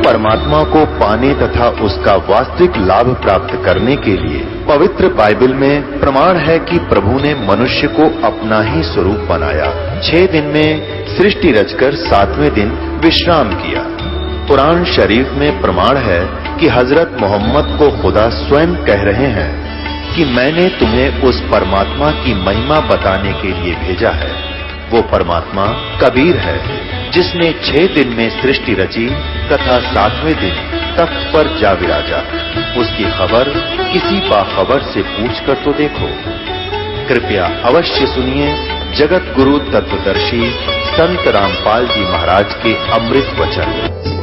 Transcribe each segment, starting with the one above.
परमात्मा को पाने तथा उसका वास्तविक लाभ प्राप्त करने के लिए पवित्र बाइबल में प्रमाण है कि प्रभु ने मनुष्य को अपना ही स्वरूप बनाया। 6 दिन में सृष्टि रचकर 7वें दिन विश्राम किया। कुरान शरीफ में प्रमाण है कि हजरत मोहम्मद को खुदा स्वयं कह रहे हैं कि मैंने तुम्हें उस परमात्मा की महिमा बताने के लिए भेजा है। वो परमात्मा कबीर है जिसने 6 दिन में सृष्टि रची तथा 7वें दिन तख्त पर जा विराजा। उसकी खबर किसी बाखबर से पूछकर तो देखो। कृपया अवश्य सुनिए जगत गुरु तत्वदर्शी संत रामपाल जी महाराज के अमृत वचन।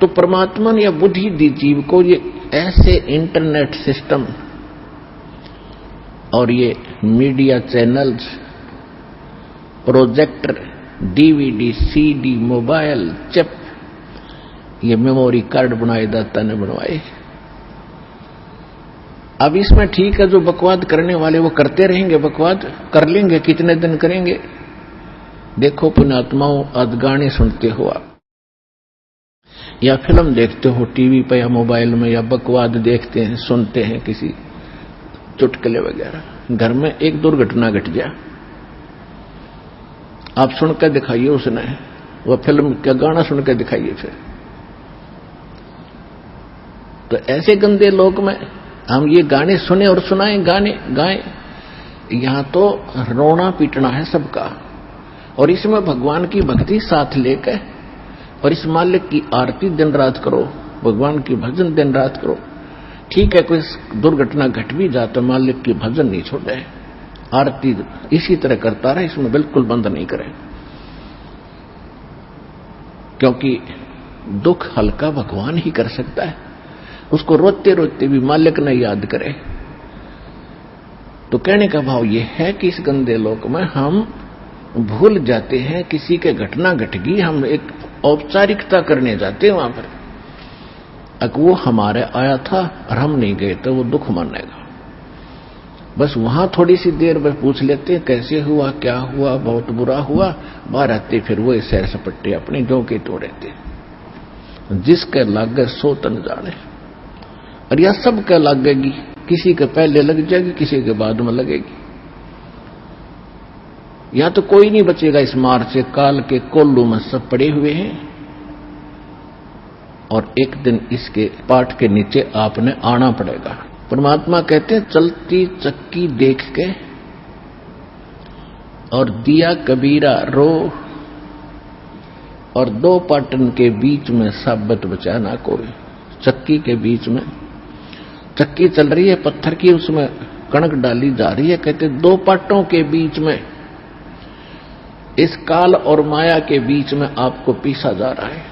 तो परमात्मा ने बुद्धि दी जीव को ये ऐसे इंटरनेट सिस्टम और ये media channels, projector, DVD, CD, mobile, chip, ये मेमोरी कार्ड बनाए दाता ने बनवाए। अब इसमें ठीक है, जो बकवाद करने वाले वो करते रहेंगे, बकवाद कर लेंगे, कितने दिन करेंगे। देखो पुण्यात्माओं, आज गाने सुनते हो आप या फिल्म देखते हो टीवी पे या मोबाइल में, या बकवाद देखते हैं, सुनते हैं किसी चुटकुले वगैरह। घर में एक दुर्घटना घट गया, आप सुनकर दिखाइए उसने, वह फिल्म का गाना सुनकर दिखाइए फिर। तो ऐसे गंदे लोक में हम ये गाने सुने और सुनाएं, गाने गाएं, यहां तो रोना पीटना है सबका। और इसमें भगवान की भक्ति साथ लेकर और इस मालिक की आरती दिन रात करो, भगवान की भजन दिन रात करो। ठीक है, कोई दुर्घटना घट भी जाता, मालिक की भजन नहीं छोड़े, आरती इसी तरह करता रहे, इसमें बिल्कुल बंद नहीं करे। क्योंकि दुख हल्का भगवान ही कर सकता है, उसको रोते रोते भी मालिक ने याद करे। तो कहने का भाव यह है कि इस गंदे लोक में हम भूल जाते हैं, किसी के घटना घट गई, हम एक औपचारिकता करने जाते हैं वहां पर। अगर वो हमारे आया था और हम नहीं गए तो वो दुख मानेगा। बस वहां थोड़ी सी देर में पूछ लेते हैं कैसे हुआ, क्या हुआ, बहुत बुरा हुआ, बाहर आते फिर वो सैर सपट्टे अपने जो के तो रहते। जिसके लागे सो तन जाने, और यह सबके लगेगी, किसी के पहले लग जाएगी, किसी के बाद में लगेगी। या तो कोई नहीं बचेगा इस मार से, काल के कोल्लू में सब पड़े हुए हैं। और एक दिन इसके पाठ के नीचे आपने आना पड़ेगा। परमात्मा कहते हैं चलती चक्की देख के और दिया कबीरा रो, और 2 पाटन के बीच में साबत बचा ना कोई। चक्की के बीच में चक्की चल रही है पत्थर की, उसमें कणक डाली जा रही है। कहते 2 पाटों के बीच में, इस काल और माया के बीच में आपको पीसा जा रहा है,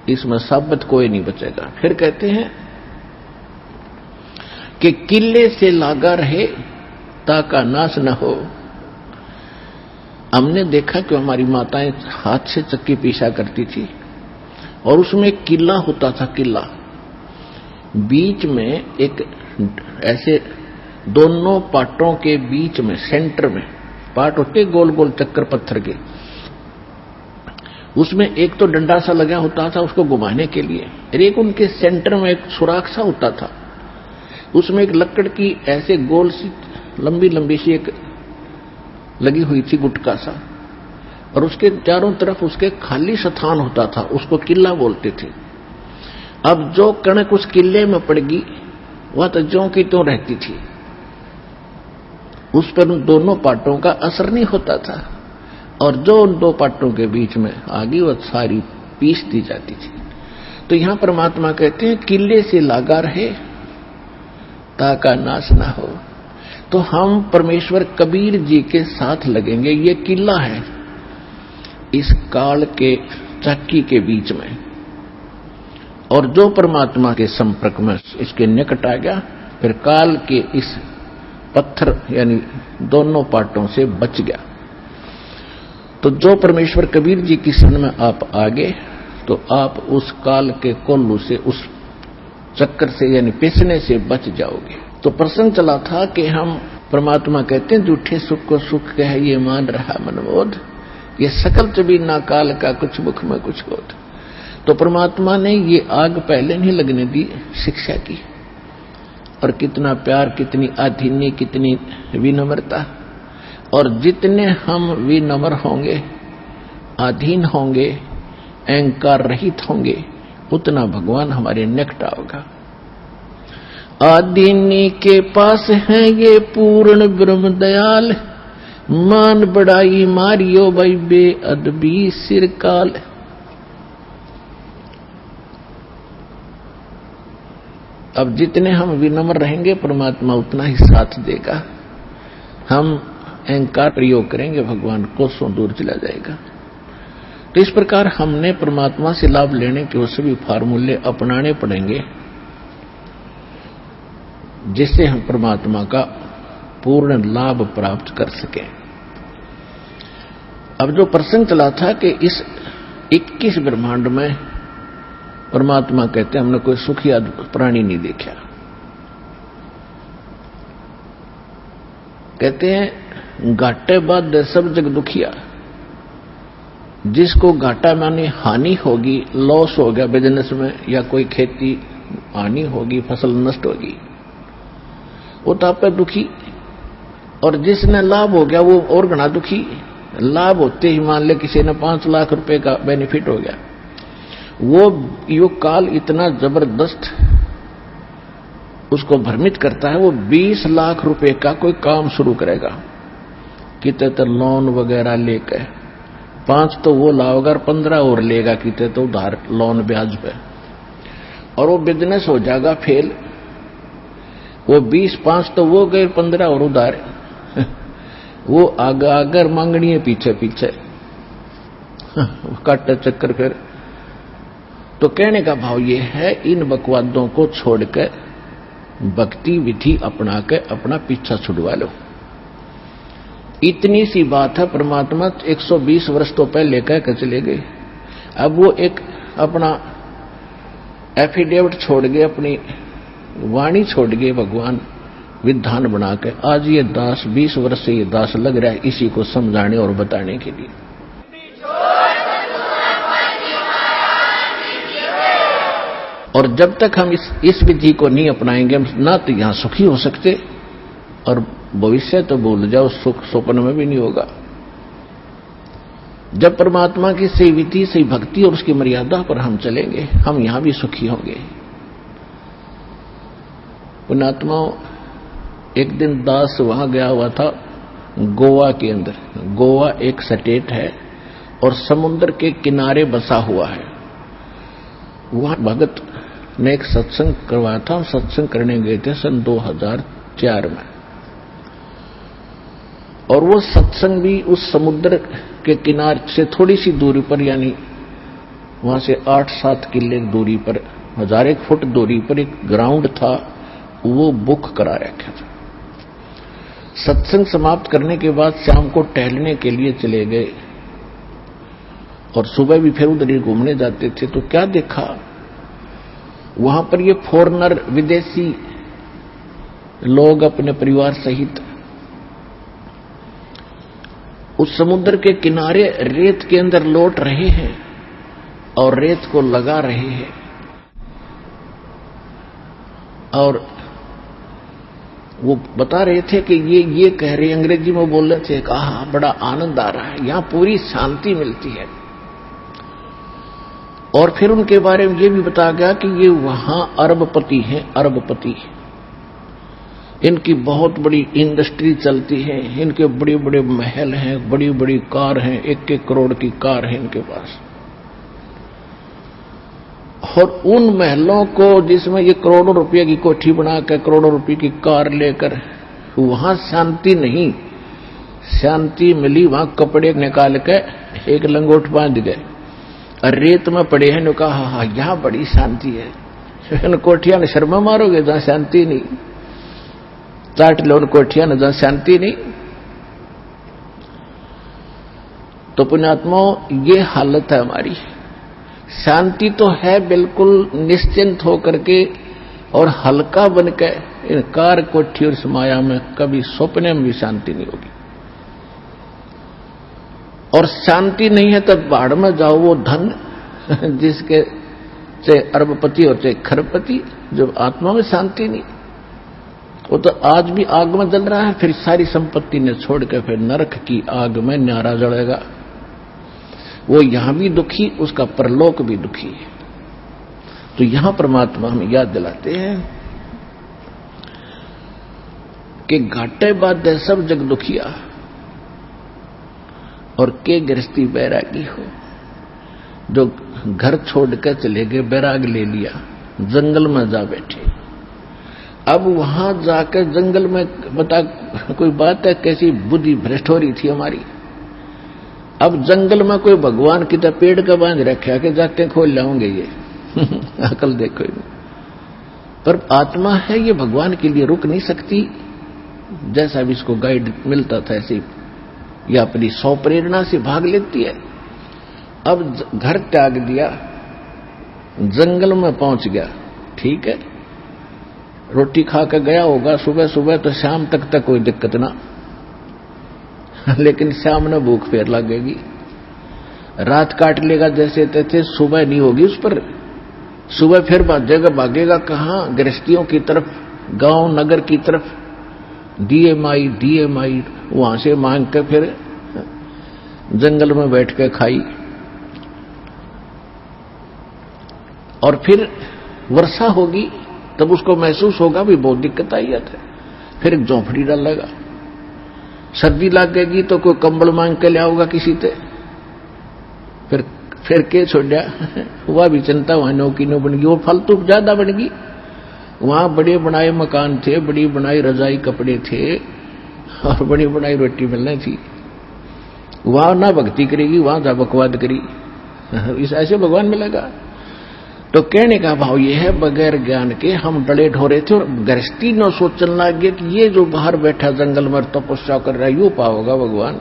इसमें साबित कोई नहीं बचेगा। फिर कहते हैं कि किले से लागा रहे ताका नाश न हो। हमने देखा कि हमारी माताएं हाथ से चक्की पीसा करती थी और उसमें एक किला होता था, किला बीच में एक ऐसे दोनों पाटों के बीच में सेंटर में पाट होते गोल गोल चक्कर पत्थर के, उसमें एक तो डंडा सा लगा होता था उसको घुमाने के लिए, और एक उनके सेंटर में एक सुराख सा होता था, उसमें एक लकड़ की ऐसे गोल सी लंबी लंबी सी एक लगी हुई थी गुटका सा, और उसके चारों तरफ उसके खाली स्थान होता था, उसको किला बोलते थे। अब जो कणक उस किले में पड़ गई वह तो ज्यों की त्यों रहती थी, उस पर उन दोनों पाटों का असर नहीं होता था, और जो उन दो पाटों के बीच में आगे वो सारी पीस दी जाती थी। तो यहां परमात्मा कहते हैं किले से लागा रहे ताका नाश ना हो। तो हम परमेश्वर कबीर जी के साथ लगेंगे। ये किला है इस काल के चक्की के बीच में, और जो परमात्मा के संपर्क में इसके निकट आ गया, फिर काल के इस पत्थर यानी दोनों पाटों से बच गया। तो जो परमेश्वर कबीर जी की शरण में आप आगे, तो आप उस काल के कोल्लू से, उस चक्कर से यानी पिसने से बच जाओगे। तो प्रसंग चला था कि हम परमात्मा कहते हैं झूठे सुख को सुख कह ये मान रहा मनमोद, ये सकल चबीना काल का कुछ मुख में कुछ बोध। तो परमात्मा ने ये आग पहले नहीं लगने दी शिक्षा की, और कितना प्यार, कितनी आधीन्य, कितनी विनम्रता। और जितने हम विनम्र होंगे, अधीन होंगे, अहंकार रहित होंगे, उतना भगवान हमारे निकट आओगा। आदीनी के पास है ये पूर्ण ब्रह्म दयाल, मान बड़ाई मारियो भाई बेअदबी सिरकाल। अब जितने हम विनम्र रहेंगे परमात्मा उतना ही साथ देगा। हम अहंकार प्रयोग करेंगे भगवान कोसों दूर चला जाएगा। तो इस प्रकार हमने परमात्मा से लाभ लेने के वो सभी फार्मूले अपनाने पड़ेंगे जिससे हम परमात्मा का पूर्ण लाभ प्राप्त कर सकें। अब जो प्रसंग चला था कि इस 21 ब्रह्मांड में परमात्मा कहते हैं हमने कोई सुखी प्राणी नहीं देखा। कहते हैं घाटे बाद सब जग दुखिया। जिसको घाटा माने हानि होगी, लॉस हो गया बिजनेस में, या कोई खेती हानि होगी, फसल नष्ट होगी, वो तो आप दुखी। और जिसने लाभ हो गया वो और घना दुखी। लाभ होते ही मान ले किसी ने 5 लाख रुपए का बेनिफिट हो गया, वो युग काल इतना जबरदस्त उसको भ्रमित करता है, वो 20 लाख रुपए का कोई काम शुरू करेगा, कितने तो लोन वगैरह लेकर 5 तो वो लाओगा और 15 और लेगा, कितने तो उधार लोन ब्याज पे, और वो बिजनेस हो जाएगा फेल। वो 20-5 तो वो गए, 15 और उधार वो आगर मांगनी है पीछे पीछे काटा चक्कर। फिर तो कहने का भाव ये है, इन बकवादों को छोड़कर भक्ति विधि अपना के अपना पीछा छुड़वा लो। इतनी सी बात है। परमात्मा 120 वर्ष तो पहले कह के चले गए, अब वो एक अपना एफिडेविट छोड़ गए, अपनी वाणी छोड़ गए भगवान विधान बना के। आज ये दास 20 वर्ष से ये दास लग रहा है इसी को समझाने और बताने के लिए। और जब तक हम इस विधि को नहीं अपनाएंगे, हम ना तो यहां सुखी हो सकते, और भविष्य तो भूल जाओ, सुख स्वप्न में भी नहीं होगा। जब परमात्मा की सही विधि, सही भक्ति और उसकी मर्यादा पर हम चलेंगे, हम यहां भी सुखी होंगे। पुण्यात्माओं, एक दिन दास वहां गया हुआ था गोवा के अंदर। गोवा एक स्टेट है और समुद्र के किनारे बसा हुआ है। वहां भगत ने एक सत्संग करवाया था। हम सत्संग करने गए थे सन 2004 में, और वो सत्संग भी उस समुद्र के किनारे से थोड़ी सी दूरी पर, यानी वहां से 8-7 किले दूरी पर, 1000 फुट दूरी पर एक ग्राउंड था, वो बुक करा रखा था। सत्संग समाप्त करने के बाद शाम को टहलने के लिए चले गए, और सुबह भी फिर उधर ही घूमने जाते थे। तो क्या देखा, वहां पर ये फॉरेनर, विदेशी लोग अपने परिवार सहित उस समुद्र के किनारे रेत के अंदर लौट रहे हैं और रेत को लगा रहे हैं, और वो बता रहे थे कि ये कह रहे, अंग्रेजी में बोल रहे थे, कहा बड़ा आनंद आ रहा है, यहां पूरी शांति मिलती है। और फिर उनके बारे में ये भी बताया गया कि ये वहां अरबपति हैं, अरबपति। इनकी बहुत बड़ी इंडस्ट्री चलती है, इनके बड़े बड़े महल हैं, बड़ी बड़ी कार हैं, 1-1 करोड़ की कार है इनके पास। और उन महलों को जिसमें ये करोड़ों रुपए की कोठी बनाकर करोड़ों रुपए की कार लेकर, वहां शांति नहीं, शांति मिली वहां कपड़े निकाल के एक लंगोट बांध गए और रेत में पड़े हैं। कहा हाँ यहां बड़ी शांति है। इन कोठिया ने शर्मा मारोगे जहां शांति नहीं, चाट लो उन कोठिया ने जहां शांति नहीं। तो पुण्यात्माओं ये हालत है हमारी। शांति तो है बिल्कुल निश्चिंत होकर के और हल्का बनके, इन कार कोठी और माया में कभी सपने में भी शांति नहीं होगी। और शांति नहीं है तब बाढ़ में जाओ, वो धन जिसके चाहे अरबपति और चाहे खरबपति, जो आत्मा में शांति नहीं, वो तो आज भी आग में जल रहा है, फिर सारी संपत्ति ने छोड़ के फिर नरक की आग में न्यारा जलेगा। वो यहां भी दुखी, उसका परलोक भी दुखी है। तो यहां परमात्मा हमें याद दिलाते हैं कि घाटे बाधे सब जग दुखिया और के गृहस्थी बैरागी हो। जो घर छोड़कर चले गए, बैराग ले लिया, जंगल में जा बैठे। अब वहां जाकर जंगल में बता कोई बात है, कैसी बुद्धि भ्रष्ट हो रही थी हमारी। अब जंगल में कोई भगवान की तरह पेड़ का बांध रखा कि जाके खोल लाऊंगे ये अकल देखो। पर आत्मा है ये भगवान के लिए रुक नहीं सकती। जैसा भी इसको गाइड मिलता था ऐसे या अपनी सौ प्रेरणा से भाग लेती है। अब घर त्याग दिया, जंगल में पहुंच गया, ठीक है, रोटी खा कर गया होगा सुबह सुबह, तो शाम तक कोई दिक्कत ना लेकिन शाम में भूख फेर लगेगी, रात काट लेगा जैसे तैसे, सुबह नहीं होगी उस पर। सुबह फिर भागेगा कहां? गृहस्थियों की तरफ, गांव नगर की तरफ, डीएमआई वहां से मांग कर फिर जंगल में बैठ कर खाई। और फिर वर्षा होगी तब उसको महसूस होगा भी बहुत दिक्कत आई है, फिर एक झोंपड़ी डालेगा। सर्दी लग गएगी तो कोई कंबल मांग के ले आओगा किसी से, फिर के छोड़ा वह भी चिंता वहां नौकी नो बन गई, वो फालतू ज्यादा बन गई। वहां बड़े बनाए मकान थे, बड़ी बनाई रजाई कपड़े थे और बड़ी बनाई रोटी मिलनी थी। वहां ना भक्ति करेगी, वहां जा बकवाद करी, इस ऐसे भगवान मिलेगा। तो कहने का भाव यह है, बगैर ज्ञान के हम डले ढोरे थे और गृहस्थी न सोचने लगे कि ये जो बाहर बैठा जंगल में तपस्या कर रहा है यू पाओगा भगवान।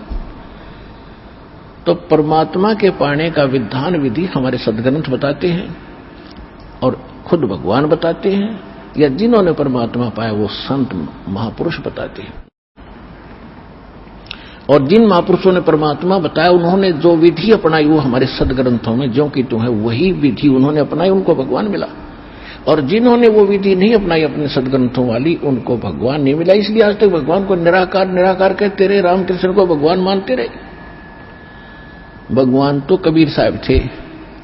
तो परमात्मा के पाने का विधान विधि हमारे सद्ग्रंथ बताते हैं और खुद भगवान बताते हैं, या जिन्होंने परमात्मा पाया वो संत महापुरुष बताते हैं। और जिन महापुरुषों ने परमात्मा बताया उन्होंने जो विधि अपनाई वो हमारे सद्ग्रंथों में ज्यों की त्यों है, वही विधि उन्होंने अपनाई, उनको भगवान मिला। और जिन्होंने वो विधि नहीं अपनाई अपने सद्ग्रंथों वाली, उनको भगवान नहीं मिला। इसलिए आज तक भगवान को निराकार निराकार कहते रहे, रामकृष्ण को भगवान मानते रहे। भगवान तो कबीर साहब थे,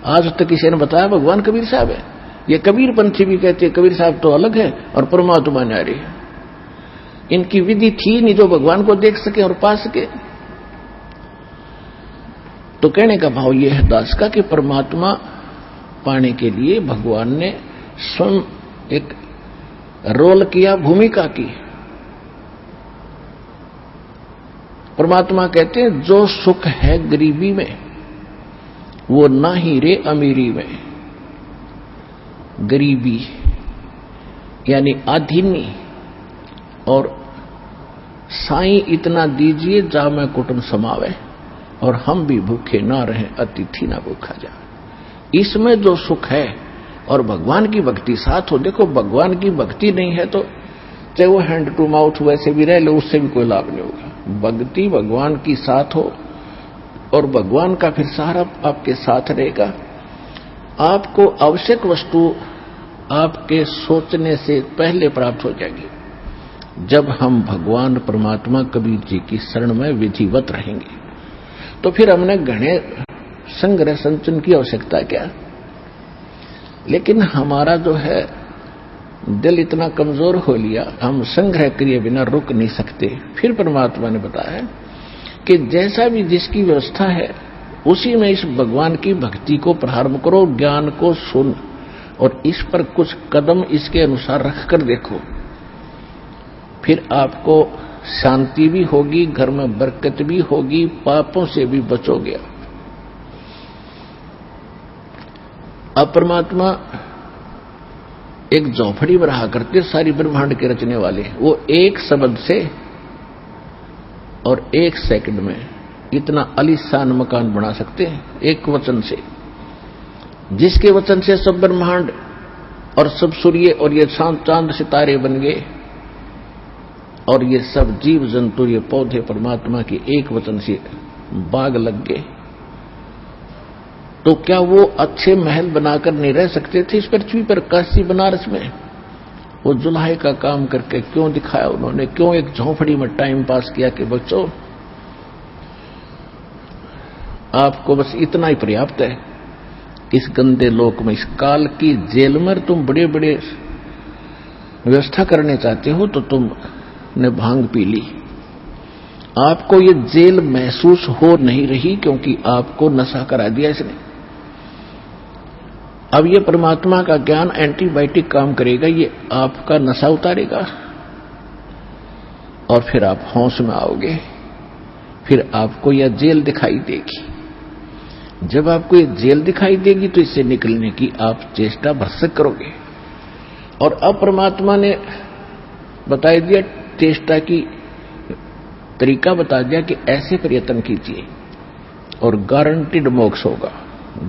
आज तक किसी ने बताया भगवान कबीर साहब है? ये कबीर पंथी भी कहते हैं कबीर साहब तो अलग है और परमात्मा न्यारे है। इनकी विधि थी नहीं जो भगवान को देख सके और पा सके। तो कहने का भाव यह है दास का कि परमात्मा पाने के लिए भगवान ने स्वयं एक रोल किया, भूमिका की। परमात्मा कहते हैं जो सुख है गरीबी में वो ना ही रे अमीरी में। गरीबी यानी आधीनी और साईं इतना दीजिए जा मैं कुटुंब समावे, और हम भी भूखे ना रहे अतिथि ना भूखा जा। इसमें जो सुख है और भगवान की भक्ति साथ हो। देखो भगवान की भक्ति नहीं है तो चाहे वो हैंड टू माउथ वैसे भी रह लो, उससे भी कोई लाभ नहीं होगा। भक्ति भगवान की साथ हो और भगवान का फिर सहारा आपके साथ रहेगा। आपको आवश्यक वस्तु आपके सोचने से पहले प्राप्त हो जाएगी। जब हम भगवान परमात्मा कबीर जी की शरण में विधिवत रहेंगे तो फिर हमने घने संग्रह संचन की आवश्यकता क्या। लेकिन हमारा जो है दिल इतना कमजोर हो लिया, हम संग्रह किए बिना रुक नहीं सकते। फिर परमात्मा ने बताया कि जैसा भी जिसकी व्यवस्था है उसी में इस भगवान की भक्ति को प्रारंभ करो, ज्ञान को सुन और इस पर कुछ कदम इसके अनुसार रख कर देखो, फिर आपको शांति भी होगी, घर में बरकत भी होगी, पापों से भी बचोगे। अब परमात्मा एक झोपड़ी में रहा करते सारी ब्रह्मांड के रचने वाले, वो एक शब्द से और एक सेकंड में इतना आलीशान मकान बना सकते हैं, एक वचन से, जिसके वचन से सब ब्रह्मांड और सब सूर्य और ये चांद सितारे बन गए और ये सब जीव जंतु, ये पौधे परमात्मा के एक वचन से बाग लग गए। तो क्या वो अच्छे महल बनाकर नहीं रह सकते थे इस पृथ्वी पर? काशी बनारस में वो जुल्हे का काम करके क्यों दिखाया उन्होंने? क्यों एक झोंपड़ी में टाइम पास किया कि बच्चों आपको बस इतना ही पर्याप्त है। इस गंदे लोक में, इस काल की जेल में तुम बड़े बड़े व्यवस्था करने चाहते हो तो तुमने भांग पी ली। आपको ये जेल महसूस हो नहीं रही क्योंकि आपको नशा करा दिया इसने। अब ये परमात्मा का ज्ञान एंटीबायोटिक काम करेगा, ये आपका नशा उतारेगा और फिर आप होश में आओगे, फिर आपको यह जेल दिखाई देगी। जब आपको ये जेल दिखाई देगी तो इससे निकलने की आप चेष्टा भरसक करोगे। और अब परमात्मा ने बता दिया, चेष्टा की तरीका बता दिया कि ऐसे प्रयत्न कीजिए और गारंटीड मोक्ष होगा,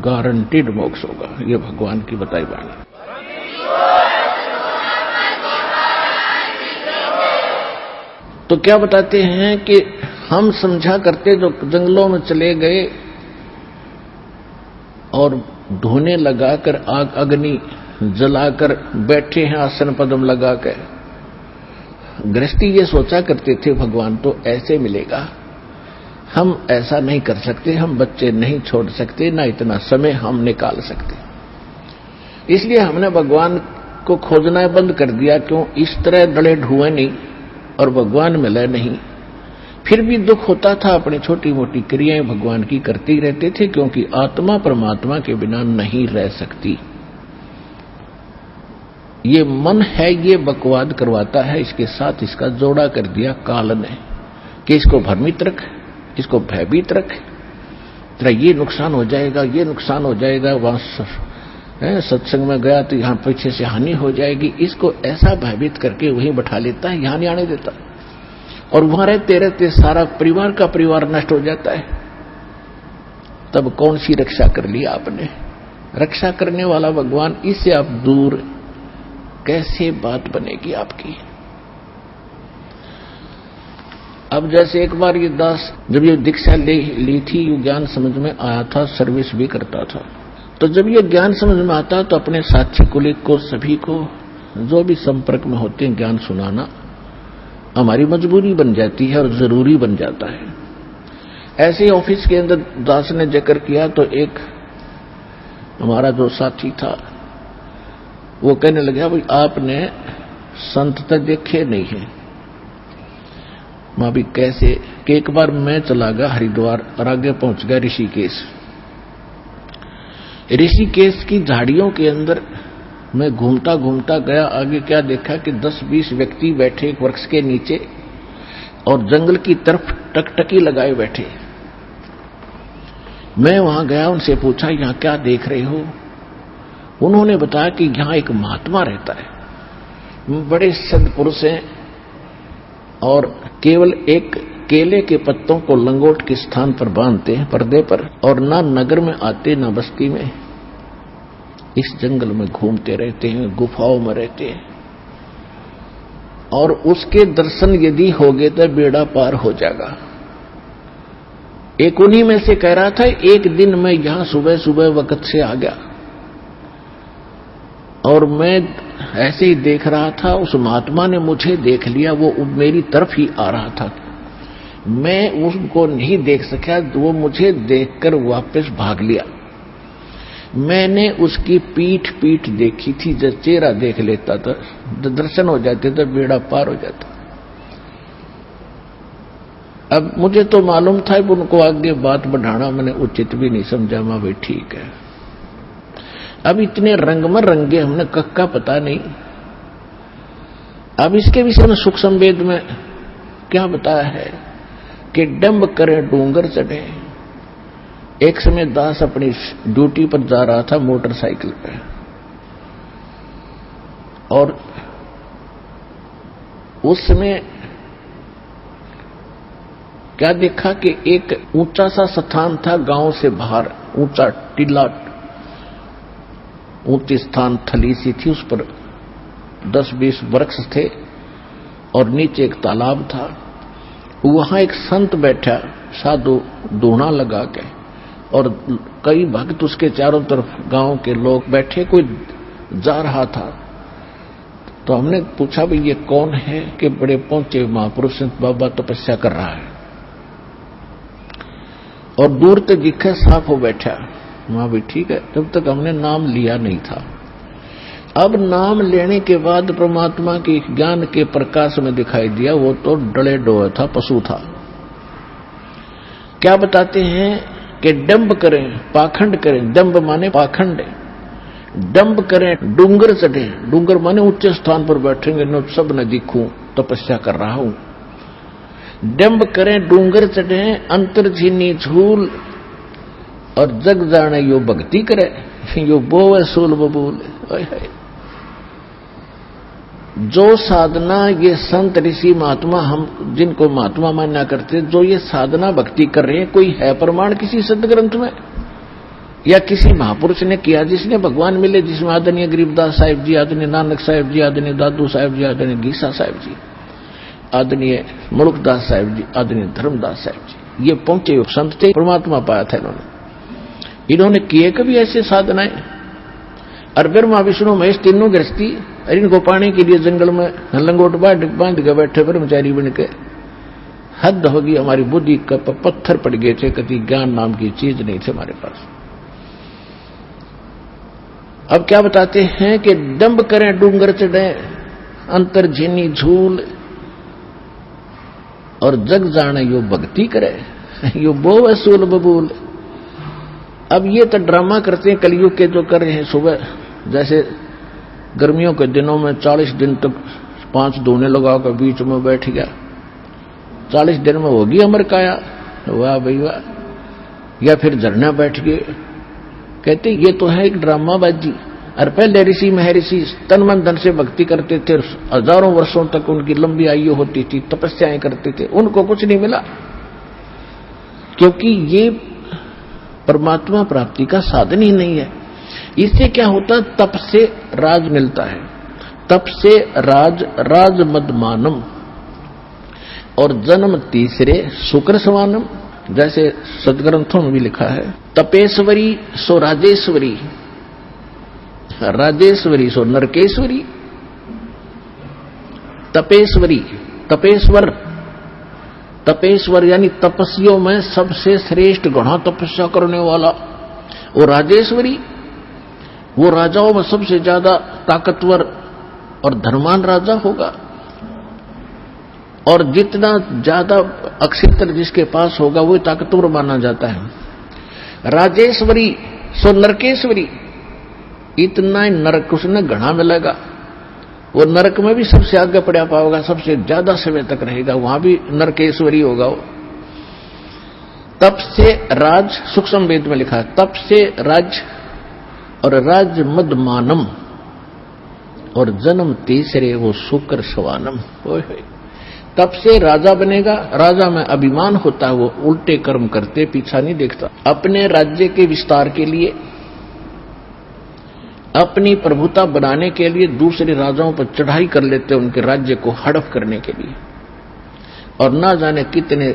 गारंटीड मोक्ष होगा। ये भगवान की बताई बात। तो क्या बताते हैं कि हम समझा करते जो जंगलों में चले गए और ढोने लगाकर आग अग्नि जलाकर बैठे हैं आसन पद्म लगाकर, गृहस्थी ये सोचा करते थे भगवान तो ऐसे मिलेगा। हम ऐसा नहीं कर सकते, हम बच्चे नहीं छोड़ सकते, ना इतना समय हम निकाल सकते। इसलिए हमने भगवान को खोजना बंद कर दिया। क्यों? इस तरह डले ढुए नहीं और भगवान मिले नहीं। फिर भी दुख होता था, अपनी छोटी मोटी क्रियाएं भगवान की करते ही रहते थे क्योंकि आत्मा परमात्मा के बिना नहीं रह सकती। ये मन है, ये बकवाद करवाता है, इसके साथ इसका जोड़ा कर दिया काल ने कि इसको भ्रमित रख, इसको भयभीत रख, तेरा ये नुकसान हो जाएगा, ये नुकसान हो जाएगा। वहां सत्संग में गया तो यहां पीछे से हानि हो जाएगी। इसको ऐसा भयभीत करके वहीं बैठा लेता है, यहां नहीं आने देता और वहां रहते रहते सारा परिवार का परिवार नष्ट हो जाता है। तब कौन सी रक्षा कर ली आपने? रक्षा करने वाला भगवान, इससे आप दूर कैसे बात बनेगी आपकी? अब जैसे एक बार ये दास जब ये दीक्षा ली थी, ये ज्ञान समझ में आया था, सर्विस भी करता था, तो जब ये ज्ञान समझ में आता तो अपने साथी कुलिक को, सभी को जो भी संपर्क में होते हैं ज्ञान सुनाना हमारी मजबूरी बन जाती है और जरूरी बन जाता है। ऐसे ही ऑफिस के अंदर दास ने जिक्र किया तो एक हमारा जो साथी था वो कहने लगा, भाई आपने संत तो देखे नहीं है। मां भी कैसे? कि एक बार मैं चला गया हरिद्वार और आगे पहुंच गया ऋषिकेश। ऋषिकेश की झाड़ियों के अंदर मैं घूमता घूमता गया, आगे क्या देखा कि 10-20 व्यक्ति बैठे एक वृक्ष के नीचे और जंगल की तरफ टकटकी लगाए बैठे। मैं वहां गया, उनसे पूछा यहां क्या देख रहे हो? उन्होंने बताया कि यहां एक महात्मा रहता है, बड़े सद्पुरुष हैं और केवल एक केले के पत्तों को लंगोट के स्थान पर बांधते हैं पर्दे पर और ना नगर में आते ना बस्ती में, इस जंगल में घूमते रहते हैं, गुफाओं में रहते हैं और उसके दर्शन यदि हो गए तो बेड़ा पार हो जाएगा। एक उन्हीं में से कह रहा था, एक दिन मैं यहां सुबह सुबह वक्त से आ गया और मैं ऐसे ही देख रहा था, उस महात्मा ने मुझे देख लिया, वो मेरी तरफ ही आ रहा था। मैं उसको नहीं देख सका, वो मुझे देखकर वापस भाग लिया। मैंने उसकी पीठ पीठ देखी थी, जब चेहरा देख लेता था, दर्शन हो जाते तो बेड़ा पार हो जाता। अब मुझे तो मालूम था कि उनको आगे बात बढ़ाना मैंने उचित भी नहीं समझा। मैं भाई ठीक है, अब इतने रंगमर रंगे हमने कक्का पता नहीं। अब इसके विषय में सुख संवेद में क्या बताया है कि डंब करे डूंगर चढ़े। एक समय दास अपनी ड्यूटी पर जा रहा था मोटरसाइकिल पे, और उस समय क्या देखा कि एक ऊंचा सा स्थान था गांव से बाहर, ऊंचा टीला, ऊंची स्थान थली सी थी, उस पर 10-20 वृक्ष थे और नीचे एक तालाब था। वहां एक संत बैठा, साधु धूना लगा के, और कई भक्त उसके चारों तरफ गांव के लोग बैठे। कोई जा रहा था तो हमने पूछा भाई ये कौन है कि बड़े पहुंचे महापुरुष बाबा तपस्या कर रहा है, और दूर तक दिखे साफ हो बैठा। वहां भी ठीक है, तब तक हमने नाम लिया नहीं था। अब नाम लेने के बाद परमात्मा के ज्ञान के प्रकाश में दिखाई दिया वो तो डले डोए था, पशु था। क्या बताते हैं कि डंब करें, पाखंड करें। डंब माने पाखंड, डंब करें डूंगर चढ़े। डूंगर माने ऊंचे स्थान पर बैठेंगे, न सब न दिखूं, तपस्या कर रहा हूं। डंब करें डूंगर चढ़े, अंतर झीनी झूल, और जग जाने यो भक्ति करे, यो बोवे सूल बबूल। जो साधना ये संत ऋषि महात्मा, हम जिनको महात्मा मानना करते, जो ये साधना भक्ति कर रहे हैं, कोई है प्रमाण किसी सदग्रंथ में या किसी महापुरुष ने किया जिसने भगवान मिले, जिसमें आदरणीय गरीबदास साहिब जी, आदरणीय नानक साहिब जी, आदरणीय दादू साहिब जी, आदरणीय गीसा साहिब जी, आदरणीय मणुकदास साहिब जी, आदरणीय धर्मदास साहिब जी, ये पहुंचे संत थे, परमात्मा पाया था इन्होंने किए कभी ऐसे साधनाएं। और ब्रह्मा विष्णु महेश तीनों गृहस्थी, और इनको पाने के लिए जंगल में लंगोट बांध के बैठे ब्रह्मचारी बन के। हद होगी हमारी बुद्धि का, पत्थर पड़ गए थे, कभी ज्ञान नाम की चीज नहीं थे हमारे पास। अब क्या बताते हैं कि डंब करें डूंगर चढ़े, अंतर झीनी झूल, और जग जाने यो भक्ति करे, यो बोवे सूल बबूल। अब ये तो ड्रामा करते हैं कलयुग के जो कर रहे हैं। सुबह जैसे गर्मियों के दिनों में 40 दिन तक 5 धोने लगाकर बीच में बैठ गया, 40 दिन में होगी अमर काया, वाह भाई वाह। या फिर झरना बैठ गए, कहते ये तो है एक ड्रामाबाजी। और पहले ऋषि महर्षि तन मन धन से भक्ति करते थे, हजारों वर्षों तक उनकी लंबी आयु होती थी, तपस्याएं करते थे, उनको कुछ नहीं मिला, क्योंकि ये परमात्मा प्राप्ति का साधन ही नहीं है। इससे क्या होता, तप से राज मिलता है, तप से राज मदमानम, और जन्म तीसरे शुक्र सवानम। जैसे सदग्रंथों में भी लिखा है, तपेश्वरी सो राजेश्वरी, राजेश्वरी सो नरकेश्वरी। तपेश्वरी, तपेश्वर, तपेश्वर यानी तपस्वियों में सबसे श्रेष्ठ घना तपस्या करने वाला। वो राजेश्वरी, वो राजाओं में सबसे ज्यादा ताकतवर और धर्मान राजा होगा, और जितना ज्यादा अक्षेत्र जिसके पास होगा वो ताकतवर माना जाता है। राजेश्वरी सो नरकेश्वरी, इतना ही नरक उसने घना मिलेगा, वो नरक में भी सबसे आगे पड़ा पाओगा, सबसे ज्यादा समय तक रहेगा, वहां भी नरकेश्वरी होगा वो। तप से राज, सूक्ष्म वेद में लिखा है, तप से राज, और राज मदमानम, और जन्म तीसरे वो शुक्र सवानम। तप से राजा बनेगा, राजा में अभिमान होता है, वो उल्टे कर्म करते पीछा नहीं देखता। अपने राज्य के विस्तार के लिए, अपनी प्रभुता बनाने के लिए दूसरे राजाओं पर चढ़ाई कर लेते, उनके राज्य को हड़प करने के लिए, और ना जाने कितने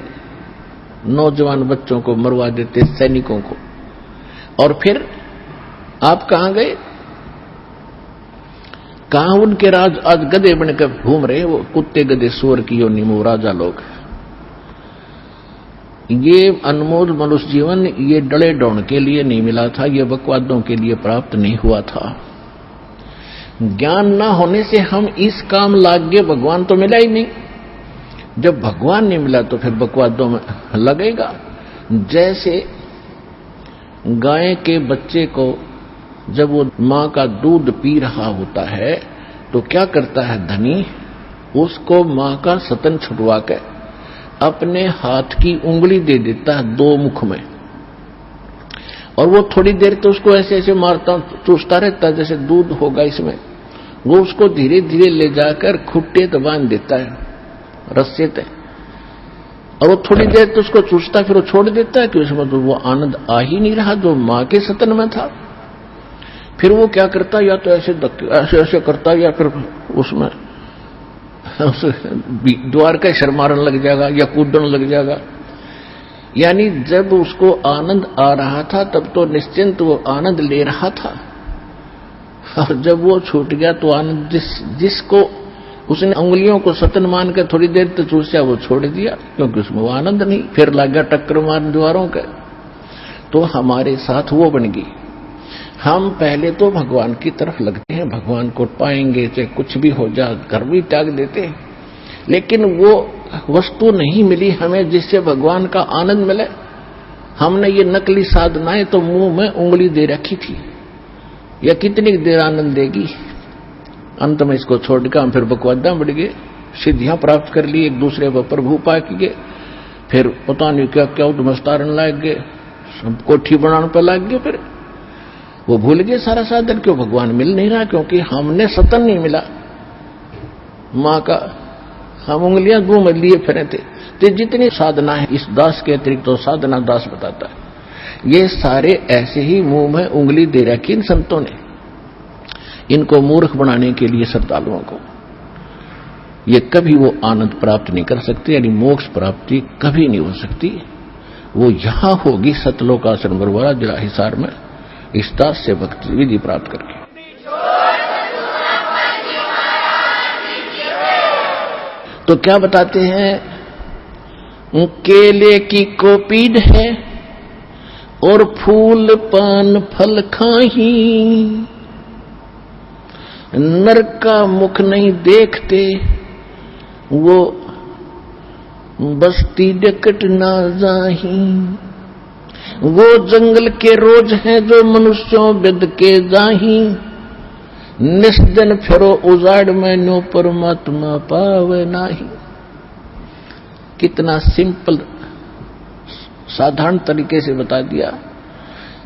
नौजवान बच्चों को मरवा देते, सैनिकों को। और फिर आप कहां गए, कहां उनके राज आज गधे बनकर घूम रहे, वो कुत्ते गधे सुअर की योनि में राजा लोग। ये अनमोल मनुष्य जीवन ये डले डौण के लिए नहीं मिला था, ये बकवादों के लिए प्राप्त नहीं हुआ था। ज्ञान न होने से हम इस काम लाग गए, भगवान तो मिला ही नहीं। जब भगवान नहीं मिला तो फिर बकवादों में लगेगा। जैसे गाय के बच्चे को जब वो मां का दूध पी रहा होता है तो क्या करता है धनी, उसको मां का स्तन छुटवा के अपने हाथ की उंगली दे देता है दो मुख में, और वो थोड़ी देर तो उसको ऐसे ऐसे मारता चूसता रहता है जैसे दूध होगा इसमें। वो उसको धीरे धीरे ले जाकर खुट्टे तो बांध देता है रस्से ते, और वो थोड़ी देर तो उसको चूसता फिर वो छोड़ देता है कि उसमें तो वो आनंद आ ही नहीं रहा जो मां के स्तन में था। फिर वो क्या करता, या तो ऐसे ऐसे करता, या फिर उसमें द्वार का शर मारने लग जाएगा या कूदने लग जाएगा। यानी जब उसको आनंद आ रहा था तब तो निश्चिंत वो आनंद ले रहा था, और जब वो छूट गया तो आनंद जिसको उसने उंगलियों को सतन मान के थोड़ी देर तक चूसा वो छोड़ दिया, क्योंकि उसमें वो आनंद नहीं। फिर लग गया टक्कर मारने द्वारों के। तो हमारे साथ वो बन गई। हम पहले तो भगवान की तरफ लगते हैं, भगवान को पाएंगे चाहे कुछ भी हो जाए, घर भी त्याग देते हैं, लेकिन वो वस्तु नहीं मिली हमें जिससे भगवान का आनंद मिले। हमने ये नकली साधनाएं तो मुंह में उंगली दे रखी थी, यह कितनी देर आनंद देगी। अंत में इसको छोड़कर हम फिर बकवादा बढ़ गए, सिद्धियां प्राप्त कर ली, एक दूसरे पर प्रभु पा गए, फिर पता नहीं क्या क्या उद्मस्तारण लाग गए, सब कोठी बनाने पर लाग गए। फिर वो भूल गए सारा साधन, क्यों भगवान मिल नहीं रहा, क्योंकि हमने सतन नहीं मिला मां का, हम उंगलियां मुंह में लिए फिरे थे। तो जितनी साधना है इस दास के अतिरिक्त तो साधना दास बताता है, ये सारे ऐसे ही मुंह में उंगली दे रखी इन संतों ने, इनको मूर्ख बनाने के लिए श्रद्धालुओं को। ये कभी वो आनंद प्राप्त नहीं कर सकते, यानी मोक्ष प्राप्ति कभी नहीं हो सकती। वो यहां होगी सतलोक आश्रम बरवारा जिला हिसार में, इस दास से भक्ति विधि प्राप्त करके। तो क्या बताते हैं, केले की कोपीड है और फूल पान फल खाही, नर का मुख नहीं देखते वो बस्ती डकट ना जाही। वो जंगल के रोज हैं जो मनुष्यों बिद के जाही, निस्दिन फिरो उजाड़ में नो परमात्मा पावे नाही। कितना सिंपल साधारण तरीके से बता दिया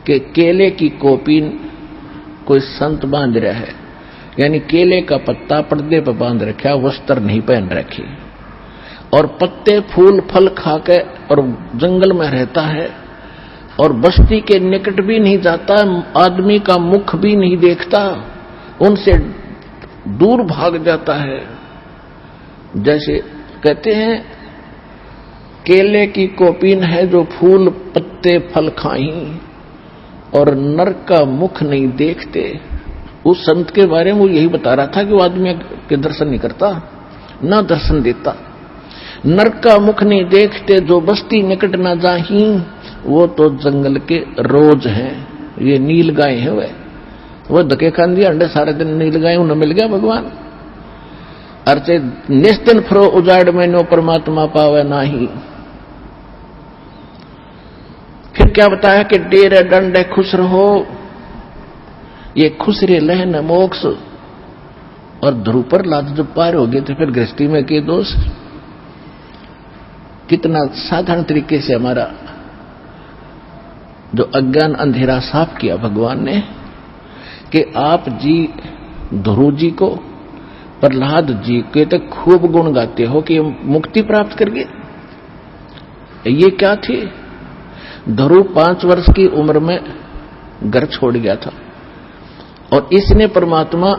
कि केले की कोपीन कोई संत बांध रहा है, यानी केले का पत्ता पर्दे पर बांध रखा, वस्त्र नहीं पहन रखे, और पत्ते फूल फल खाके और जंगल में रहता है, और बस्ती के निकट भी नहीं जाता, आदमी का मुख भी नहीं देखता, उनसे दूर भाग जाता है। जैसे कहते हैं केले की कोपीन है जो फूल पत्ते फल खाई और नर का मुख नहीं देखते। उस संत के बारे में वो यही बता रहा था कि वो आदमी के दर्शन नहीं करता, ना दर्शन देता। नर का मुख नहीं देखते जो बस्ती निकट ना जाही, वो तो जंगल के रोज हैं। ये नील गाय है, वो धके खान दिया अंडे सारे दिन नील गाय, उन्हें मिल गया भगवान। अर्चे निस्दिन फरो उजाड़ में नो परमात्मा पावे नाही। फिर क्या बताया कि डेरे डंडे खुश रहो, ये खुश रे लहन मोक्ष। और ध्रुव पर लाद जब पार हो गए तो फिर गृहस्थी में के दोष। कितना साधारण तरीके से हमारा जो अज्ञान अंधेरा साफ किया भगवान ने, कि आप जी ध्रुव जी को प्रहलाद जी के तक खूब गुण गाते हो कि मुक्ति प्राप्त कर गए। ये क्या थे, ध्रुव 5 वर्ष की उम्र में घर छोड़ गया था और इसने परमात्मा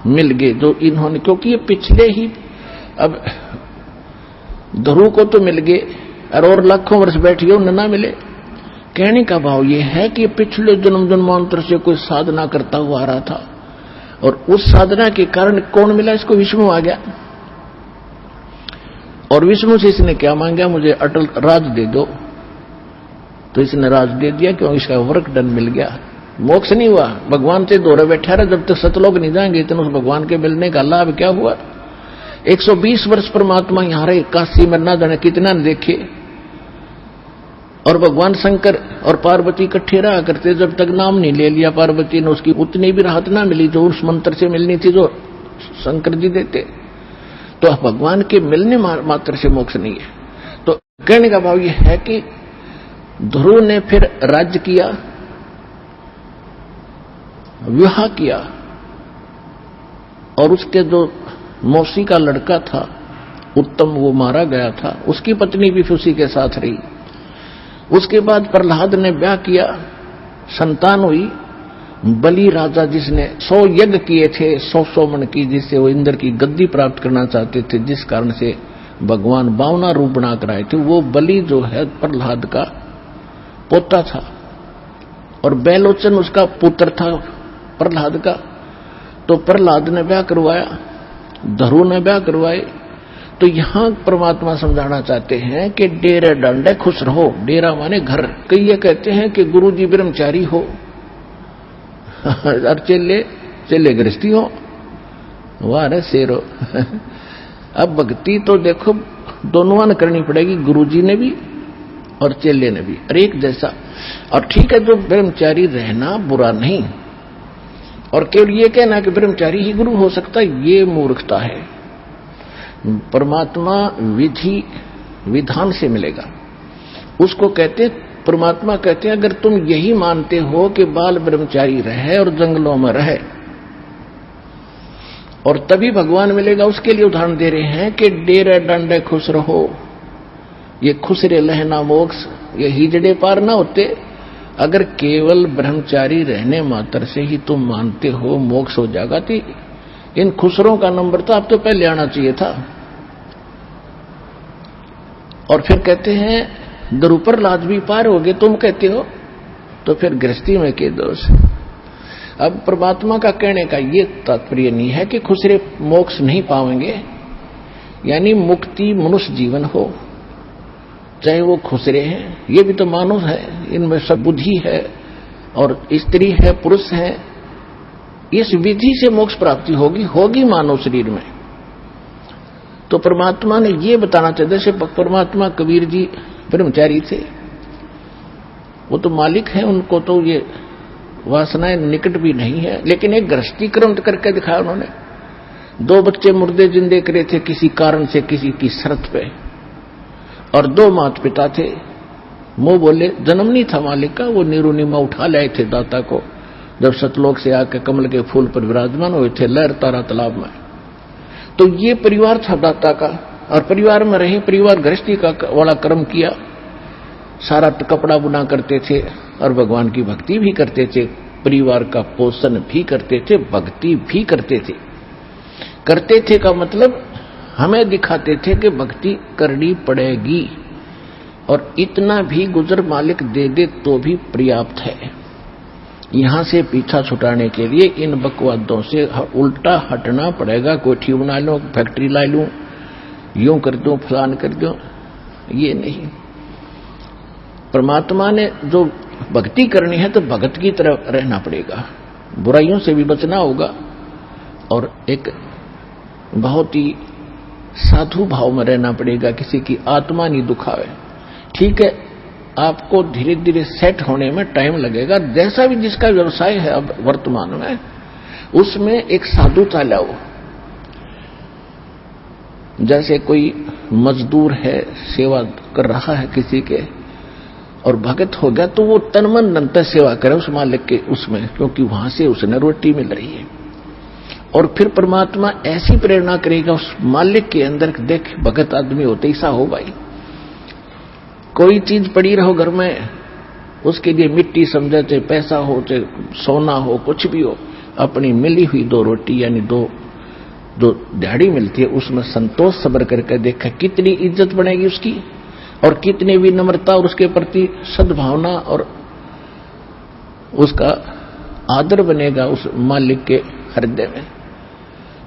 मिल गए जो इन्होंने, क्योंकि ये पिछले ही अब ध्रुव को तो मिल गए और लाखों वर्ष बैठिए उन्हें ना मिले। कहने का भाव ये है कि पिछले जन्म जन्मांतर से कोई साधना करता हुआ आ रहा था और उस साधना के कारण कौन मिला इसको, विष्णु आ गया। और विष्णु से इसने क्या मांगा, मुझे अटल राज दे दो, तो इसने राज दे दिया, क्यों? इसका वर्क डन मिल गया, मोक्ष नहीं हुआ, भगवान से दोरे बैठा रहा। जब तक सतलोक नहीं जाएंगे इतना उस भगवान के मिलने का लाभ क्या हुआ? 120 वर्ष परमात्मा यहां रहे, काशी में ना जाने कितना न देखे, और भगवान शंकर और पार्वती इकट्ठे रहा करते। जब तक नाम नहीं ले लिया पार्वती ने, उसकी उतनी भी राहत ना मिली जो उस मंत्र से मिलनी थी जो शंकर जी देते। तो भगवान के मिलने मात्र से मोक्ष नहीं है। तो कहने का भाव यह है कि ध्रुव ने फिर राज्य किया, विवाह किया, और उसके जो मौसी का लड़का था उत्तम, वो मारा गया था। उसकी पत्नी भी उसी के साथ रही। उसके बाद प्रहलाद ने ब्याह किया, संतान हुई। बलि राजा जिसने 100 यज्ञ किए थे 100 मन की, जिससे वो इंद्र की गद्दी प्राप्त करना चाहते थे, जिस कारण से भगवान 52 रूप बनाकर आए थे, वो बलि जो है प्रहलाद का पोता था, और बैलोचन उसका पुत्र था प्रहलाद का। तो प्रहलाद ने ब्याह करवाया, ध्रुव ने ब्याह करवाए। तो यहां परमात्मा समझाना चाहते हैं कि डेरे डंडे खुश रहो। डेरा माने घर। कई ये कहते हैं कि गुरु जी ब्रह्मचारी हो और चेले गृहस्थी हो, वाह रे शेरो। अब भक्ति तो देखो दोनों करनी पड़ेगी, गुरु जी ने भी और चेले ने भी, और एक जैसा। और ठीक है, जो ब्रह्मचारी रहना बुरा नहीं, और केवल ये कहना कि ब्रह्मचारी ही गुरु हो सकता है, ये मूर्खता है। परमात्मा विधि विधान से मिलेगा, उसको कहते परमात्मा कहते हैं अगर तुम यही मानते हो कि बाल ब्रह्मचारी रहे और जंगलों में रहे और तभी भगवान मिलेगा, उसके लिए उदाहरण दे रहे हैं कि डेरे डंडे खुश रहो। ये खुसरे लहना मोक्ष, ये हिजड़े पार ना होते अगर केवल ब्रह्मचारी रहने मात्र से ही तुम मानते हो मोक्ष हो जाएगा। तो इन खुसरों का नंबर तो आप तो पहले आना चाहिए था। और फिर कहते हैं द्रुपर लाज भी पार हो गए, तुम कहते हो, तो फिर गृहस्थी में के दोष। अब परमात्मा का कहने का ये तात्पर्य नहीं है कि खुसरे मोक्ष नहीं पाएंगे, यानी मुक्ति मनुष्य जीवन हो, चाहे वो खुसरे हैं, ये भी तो मानव है, इनमें सब बुद्धि है और स्त्री है पुरुष है। इस विधि से मोक्ष प्राप्ति होगी मानव शरीर में। तो परमात्मा ने ये बताना चाहिए। जैसे परमात्मा कबीर जी ब्रह्मचारी थे, वो तो मालिक हैं, उनको तो ये वासनाएं निकट भी नहीं है, लेकिन एक गृहस्थी क्रम करके दिखाया उन्होंने। 2 बच्चे मुर्दे जिंदे करे थे किसी कारण से, किसी की शर्त पे, और 2 माता पिता थे। मुंह बोले जन्म नहीं था मालिक का, वो नीरुनिमा उठा लाए थे दाता को जब सतलोक से आकर कमल के फूल पर विराजमान हुए थे लहर तारा तालाब में। तो ये परिवार था दाता का, और परिवार में रहे, परिवार गृहस्थी का वाला कर्म किया, सारा कपड़ा बुना करते थे और भगवान की भक्ति भी करते थे, परिवार का पोषण भी करते थे, भक्ति भी करते थे। करते थे का मतलब हमें दिखाते थे कि भक्ति करनी पड़ेगी, और इतना भी गुजर मालिक दे दे तो भी पर्याप्त है। यहां से पीछा छुटाने के लिए इन बकवादों से उल्टा हटना पड़ेगा। कोठी बना लो, फैक्ट्री ला लूं, यूं कर दूं, फलान कर दूं, ये नहीं। परमात्मा ने जो भक्ति करनी है तो भगत की तरह रहना पड़ेगा, बुराइयों से भी बचना होगा, और एक बहुत ही साधु भाव में रहना पड़ेगा, किसी की आत्मा नहीं दुखावे। ठीक है, आपको धीरे धीरे सेट होने में टाइम लगेगा। जैसा भी जिसका व्यवसाय है अब वर्तमान में, उसमें एक साधुता लाओ। जैसे कोई मजदूर है, सेवा कर रहा है किसी के, और भगत हो गया, तो वो तन मन धन से सेवा करे उस मालिक के उसमें, क्योंकि वहां से उसने रोटी मिल रही है। और फिर परमात्मा ऐसी प्रेरणा करेगा उस मालिक के अंदर, देख भगत आदमी होते ऐसा हो भाई। कोई चीज पड़ी रहो घर में, उसके लिए मिट्टी समझे, चाहे पैसा हो, चाहे सोना हो, कुछ भी हो, अपनी मिली हुई 2 रोटी यानी दो दिहाड़ी मिलती है, उसमें संतोष सब्र करके देखा कितनी इज्जत बनेगी उसकी, और कितनी विनम्रता और उसके प्रति सद्भावना और उसका आदर बनेगा उस मालिक के हृदय में।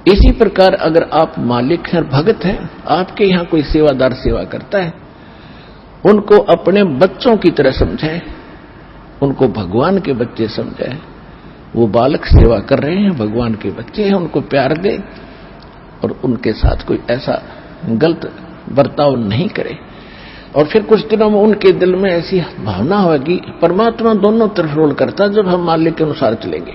इसी प्रकार अगर आप मालिक हैं और भगत हैं, आपके यहां कोई सेवादार सेवा करता है, उनको अपने बच्चों की तरह समझे, उनको भगवान के बच्चे समझे। वो बालक सेवा कर रहे हैं, भगवान के बच्चे हैं, उनको प्यार दे और उनके साथ कोई ऐसा गलत बर्ताव नहीं करे। और फिर कुछ दिनों में उनके दिल में ऐसी भावना होगी, परमात्मा दोनों तरफ रोल करता है, जब हम मालिक के अनुसार चलेंगे।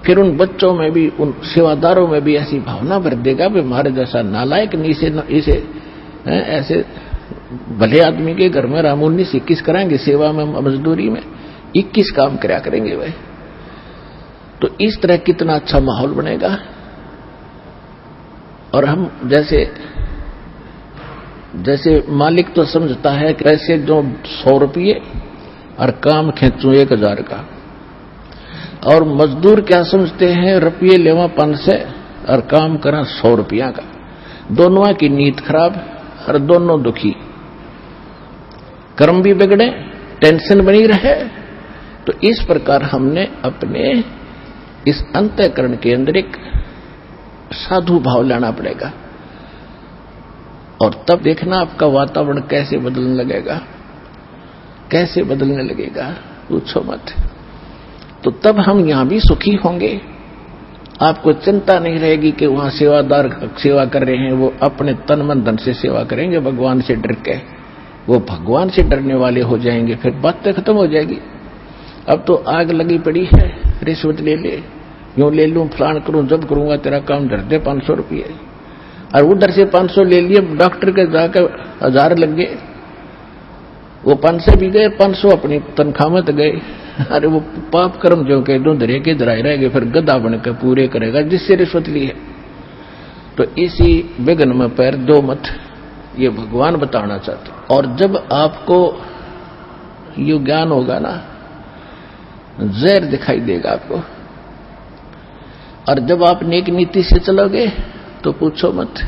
फिर उन बच्चों में भी, उन सेवादारों में भी ऐसी भावना भर देगा कि हमारे जैसा नालायक इसे ऐसे भले आदमी के घर में रामूनी से 21 कराएंगे, सेवा में मजदूरी में 21 काम कराया करेंगे वह। तो इस तरह कितना अच्छा माहौल बनेगा। और हम जैसे मालिक तो समझता है कि ऐसे जो 100 रुपये और काम खींचू 1000 का, और मजदूर क्या समझते हैं, रुपये लेवा 500 और काम करा 100 रुपया का। दोनों की नीयत खराब और दोनों दुखी, कर्म भी बिगड़े, टेंशन बनी रहे। तो इस प्रकार हमने अपने इस अंतःकरण के अंदर एक साधु भाव लाना पड़ेगा। और तब देखना आपका वातावरण कैसे बदलने लगेगा, कैसे बदलने लगेगा, पूछो मत। तो तब हम यहां भी सुखी होंगे। आपको चिंता नहीं रहेगी कि वहां सेवादार सेवा कर रहे हैं, वो अपने तन मन धन से सेवा करेंगे भगवान से डर के, वो भगवान से डरने वाले हो जाएंगे। फिर बातें खत्म हो जाएगी। अब तो आग लगी पड़ी है, रिश्वत ले ले, यूं ले लूं, फलान करूं, जब करूंगा तेरा काम डर दे 500 रुपये, और उधर से 500 ले लिए, डॉक्टर के जाकर 1000 लग गए। वो 500 भी गए, 500 अपनी तनख्वाह में तो गए। अरे वो पाप कर्म जो कह दो धरे के धराए रह गए, फिर गधा बनकर पूरे करेगा जिससे रिश्वत ली है। तो इसी विघ्न में पैर दो मत, ये भगवान बताना चाहते। और जब आपको ये ज्ञान होगा ना, जहर दिखाई देगा आपको। और जब आप नेक नीति से चलोगे तो पूछो मत।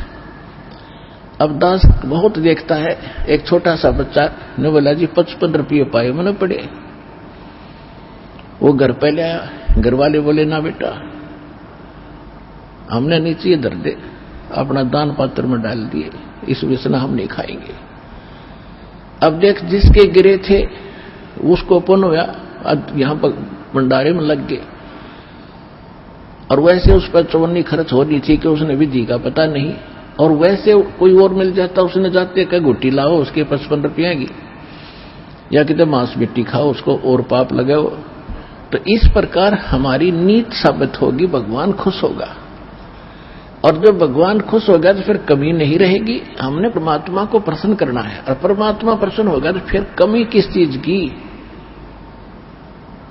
अब दास बहुत देखता है, एक छोटा सा बच्चा ने बोला जी 55 रुपये पाए मैंने पड़े। वो घर पे लाया, घर वाले बोले ना बेटा हमने नीचे धर दे, अपना दान पात्र में डाल दिए, इस विषना हम नहीं खाएंगे। अब देख जिसके गिरे थे उसको पुण्य हुआ, यहां पर भंडारे में लग गए। और वैसे उस पर चवन्नी खर्च हो रही थी कि उसने विधि का पता नहीं, और वैसे कोई और मिल जाता, उसने जाते कह घुट्टी लाओ उसके 55 रुपये की, या कितने मांस मिट्टी खाओ उसको और पाप लगाओ। तो इस प्रकार हमारी नीत साबित होगी, भगवान खुश होगा। और जब भगवान खुश होगा तो फिर कमी नहीं रहेगी। हमने परमात्मा को प्रसन्न करना है, और परमात्मा प्रसन्न होगा तो फिर कमी किस चीज की।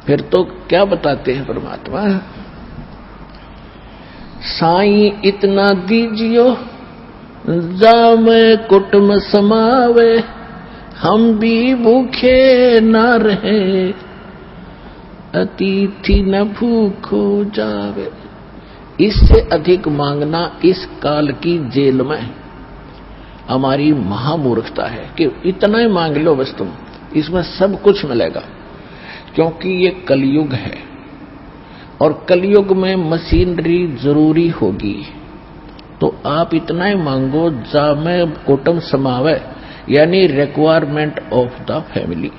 फिर तो क्या बताते हैं परमात्मा, साईं इतना दीजियो जामे कुटुम समावे, हम भी भूखे ना रहे, अतिथि न भूखो जावे। इससे अधिक मांगना इस काल की जेल में हमारी महामूर्खता है कि इतना ही मांग लो बस तुम, इसमें सब कुछ मिलेगा। क्योंकि ये कलयुग है, और कलयुग में मशीनरी जरूरी होगी। तो आप इतना ही मांगो जामे कुटुंब समावे, यानी रिक्वायरमेंट ऑफ द फैमिली,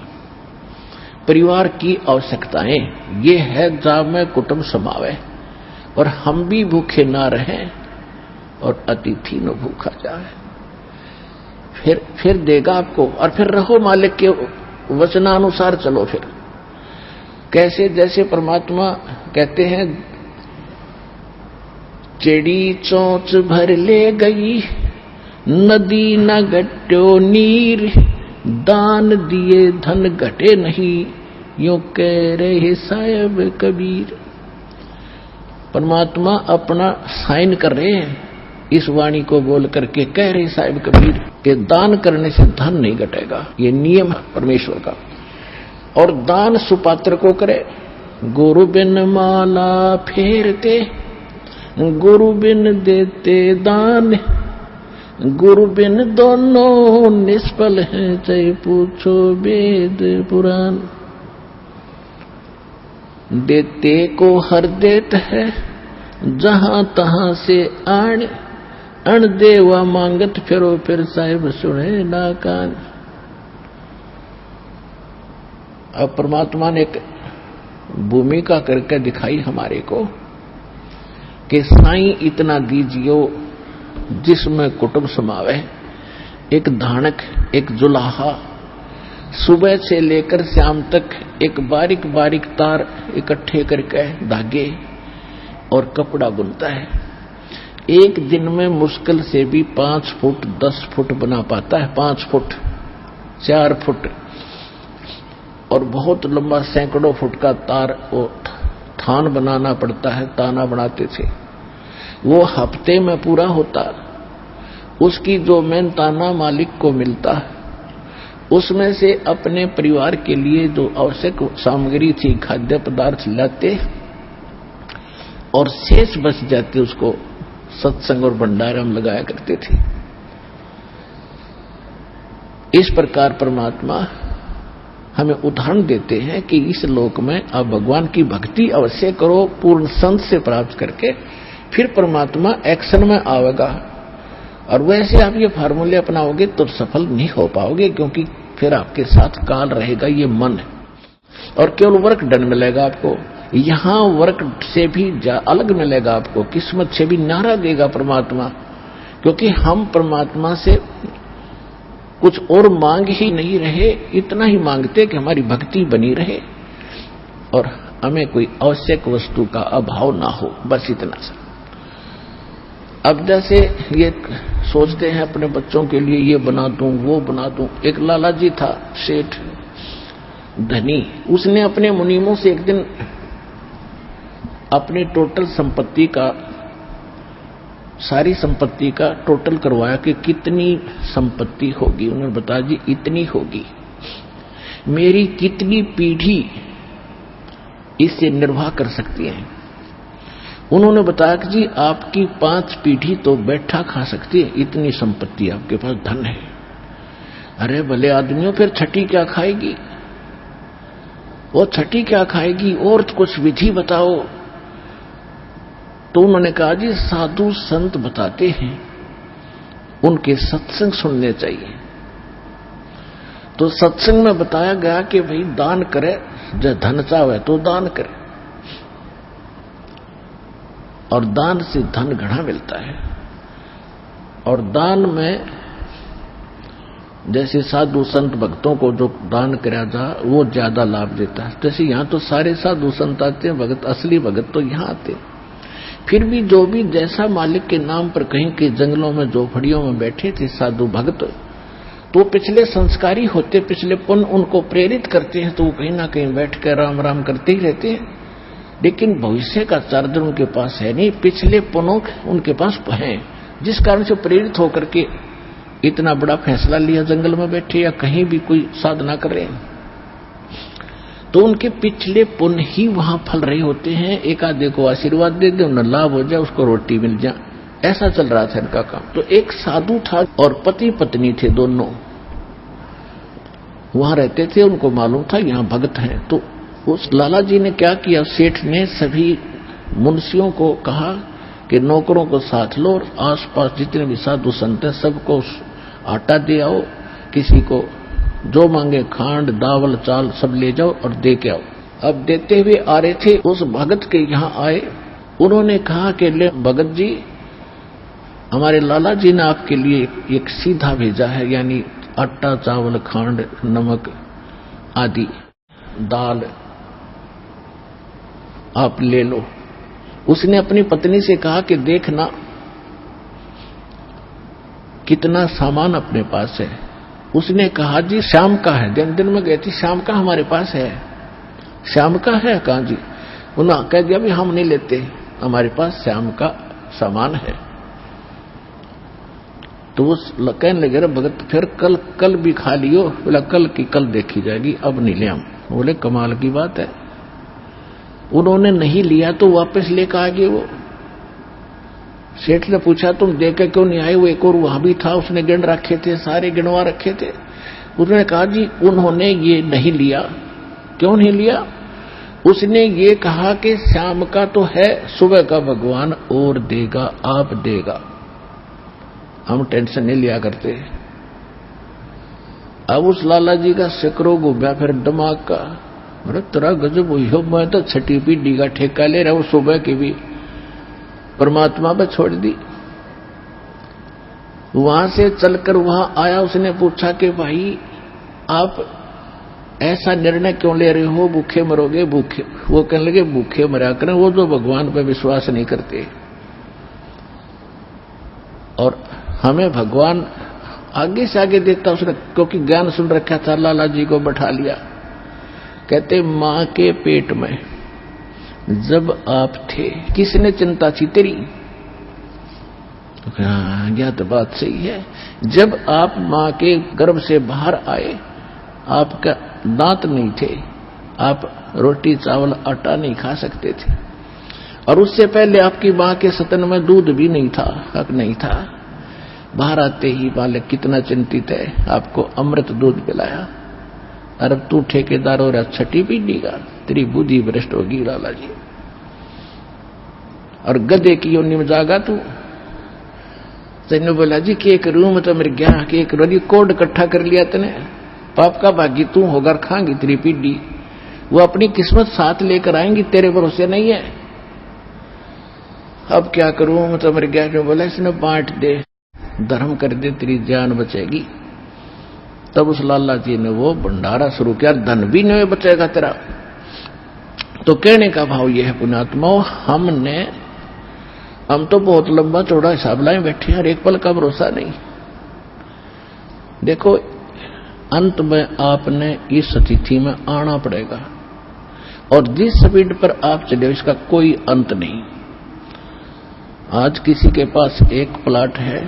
परिवार की आवश्यकताएं, ये है जामे कुटुंब समावे। और हम भी भूखे ना रहें और अतिथि न भूखा जाए। फिर देगा आपको। और फिर रहो मालिक के वचनानुसार चलो। फिर कैसे, जैसे परमात्मा कहते हैं, चिड़ी चोंच भर ले गई नदी न घट्यो नीर, दान दिए धन घटे नहीं, यूं कह रहे साहिब कबीर। परमात्मा अपना साइन कर रहे हैं इस वाणी को बोल करके, कह रहे साहिब कबीर कि दान करने से धन नहीं घटेगा, ये नियम है परमेश्वर का। और दान सुपात्र को करे, गुरु बिन माला फेरते, गुरु बिन देते दान, गुरु बिन दोनों निष्फल हैं, चाहे पूछो वेद पुराण। देते को हर देत है जहां तहां से आण, अण देवा मांगत फिरो फिर साहिब सुने ना कान। अब परमात्मा ने एक भूमिका करके दिखाई हमारे को कि साईं इतना दीजियो जिसमें कुटुंब समावे, एक धानक, एक जुलाहा, सुबह से लेकर शाम तक एक बारीक बारीक तार इकट्ठे करके धागे और कपड़ा बुनता है। एक दिन में मुश्किल से भी 5 फुट 10 फुट बना पाता है, 5 फुट 4 फुट, और बहुत लंबा सैकड़ों फुट का तार वो थान बनाना पड़ता है। ताना बनाते थे, वो हफ्ते में पूरा होता। उसकी जो मेहनताना मालिक को मिलता, उसमें से अपने परिवार के लिए जो आवश्यक सामग्री थी, खाद्य पदार्थ लाते और शेष बच जाते, उसको सत्संग और भंडारा में लगाया करते थे। इस प्रकार परमात्मा हमें उदाहरण देते हैं कि इस लोक में आप भगवान की भक्ति अवश्य करो, पूर्ण संत से प्राप्त करके, फिर परमात्मा एक्शन में आवेगा। और वैसे आप ये फार्मूले अपनाओगे तो सफल नहीं हो पाओगे, क्योंकि फिर आपके साथ काल रहेगा, ये मन है, और केवल वर्क डन मिलेगा आपको। यहां वर्क से भी अलग मिलेगा आपको, किस्मत से भी नारा देगा परमात्मा, क्योंकि हम परमात्मा से कुछ और मांग ही नहीं रहे, इतना ही मांगते कि हमारी भक्ति बनी रहे और हमें कोई आवश्यक वस्तु का अभाव ना हो, बस इतना सा। अब जैसे ये सोचते हैं अपने बच्चों के लिए ये बना दूं, वो बना दूं। एक लाला जी था, सेठ धनी, उसने अपने मुनीमों से एक दिन अपनी टोटल संपत्ति का, सारी संपत्ति का टोटल करवाया कि कितनी संपत्ति होगी। उन्होंने बताया जी इतनी होगी, मेरी कितनी पीढ़ी इससे निर्वाह कर सकती है। उन्होंने बताया कि जी आपकी 5 पीढ़ी तो बैठा खा सकती है, इतनी संपत्ति आपके पास, धन है। अरे भले आदमियों, फिर छठी क्या खाएगी? वो छठी क्या खाएगी? और कुछ विधि बताओ। तो उन्होंने कहा जी साधु संत बताते हैं, उनके सत्संग सुनने चाहिए। तो सत्संग में बताया गया कि भाई दान करे, जब धन चाहे तो दान करे, और दान से धन घना मिलता है। और दान में जैसे साधु संत भक्तों को जो दान करा जा वो ज्यादा लाभ देता है। जैसे यहां तो सारे साधु संत आते हैं, भगत, असली भगत तो यहां आते हैं। फिर भी जो भी जैसा मालिक के नाम पर कहीं के जंगलों में झोपड़ियों में बैठे थे साधु भक्त, तो पिछले संस्कारी होते, पिछले पुण्य उनको प्रेरित करते हैं, तो वो कहीं ना कहीं बैठ कर राम राम करते ही रहते हैं। लेकिन भविष्य का चार्जर उनके पास है नहीं, पिछले पुण्यों उनके पास है, जिस कारण से प्रेरित होकर के इतना बड़ा फैसला लिया, जंगल में बैठे या कहीं भी कोई साधना कर रहे हैं। तो उनके पिछले पुण्य ही वहां फल रहे होते हैं। एक आधे को आशीर्वाद दे दे, उन्हें लाभ हो जाए, उसको रोटी मिल जाए, ऐसा चल रहा था इनका काम। तो एक साधु था और पति पत्नी थे, दोनों वहां रहते थे। उनको मालूम था यहाँ भगत हैं। तो उस लाला जी ने क्या किया, सेठ ने सभी मुंशियों को कहा कि नौकरों को साथ लो और आसपास जितने भी साधु संत हैं सबको आटा दे आओ, किसी को जो मांगे खांड दावल चाल सब ले जाओ और दे के आओ। अब देते हुए आ रहे थे, उस भगत के यहाँ आए। उन्होंने कहा कि ले भगत जी, हमारे लाला जी ने आपके लिए एक सीधा भेजा है, यानी आटा चावल खांड नमक आदि दाल आप ले लो। उसने अपनी पत्नी से कहा कि देखना कितना सामान अपने पास है। उसने कहा जी शाम का है, दिन में गई थी, शाम का हमारे पास है। शाम का है? कहा जी। उन्होंने कह दिया भी हम नहीं लेते, हमारे पास शाम का सामान है। तो वो कहने लगे रे भगत फिर कल भी खा लियो। बोला कल की कल देखी जाएगी, अब नहीं ले हम। बोले कमाल की बात है। उन्होंने नहीं लिया तो वापस लेकर आ गए। वो सेठ ने पूछा तुम देकर क्यों नहीं आए? वो एक और वहां भी था, उसने गिन रखे थे, सारे गिनवा रखे थे। उसने कहा जी उन्होंने ये नहीं लिया। क्यों नहीं लिया? उसने ये कहा कि शाम का तो है, सुबह का भगवान और देगा, आप देगा, हम टेंशन नहीं लिया करते। अब उस लाला जी का सिकरो गुब्या फिर दिमाग का, अरे तेरा गजब हुई हो, मैं तो छठी पीढ़ी का ठेका ले रहा हूं, सुबह की भी परमात्मा पर छोड़ दी। वहां से चलकर वहां आया, उसने पूछा कि भाई आप ऐसा निर्णय क्यों ले रहे हो, भूखे मरोगे? भूखे, वो कहने लगे भूखे मरा करें वो जो भगवान पर विश्वास नहीं करते। और हमें भगवान आगे से आगे देखता उसने, क्योंकि ज्ञान सुन रखा था, लाला जी को बैठा लिया। कहते मां के पेट में जब आप थे किसने चिंता थी तेरी? हाँ यह तो बात सही है। जब आप मां के गर्भ से बाहर आए आपका दांत नहीं थे, आप रोटी चावल आटा नहीं खा सकते थे, और उससे पहले आपकी मां के स्तन में दूध भी नहीं था, हक नहीं था। बाहर आते ही बालक कितना चिंतित है, आपको अमृत दूध पिलाया, अरे तू ठेकेदार हो रहा छठी पीढ़ी का, तेरी बुद्धि भ्रष्ट होगी लाला जी। और गधे की योनि में जागा तू। तेने बोला जी कि एक रूम तो मेरे गया कि एक रोजी कोड इकट्ठा कर लिया तने, पाप का भागी तू होकर खाएंगी तेरी पीढ़ी, वो अपनी किस्मत साथ लेकर आएंगी, तेरे भरोसे नहीं है। अब क्या करूं, तो मेरे गया बोला इसने बांट दे, धर्म कर दे, तेरी जान बचेगी। तब उस लाला जी ने वो भंडारा शुरू किया, धन भी नहीं बचेगा तेरा। तो कहने का भाव यह है पुण्यात्माओं, हम तो बहुत लंबा चौड़ा हिसाब लाए बैठे हैं, एक पल का भरोसा नहीं। देखो अंत में आपने इस स्थिति में आना पड़ेगा, और जिस स्पीड पर आप चले इसका कोई अंत नहीं। आज किसी के पास एक प्लाट है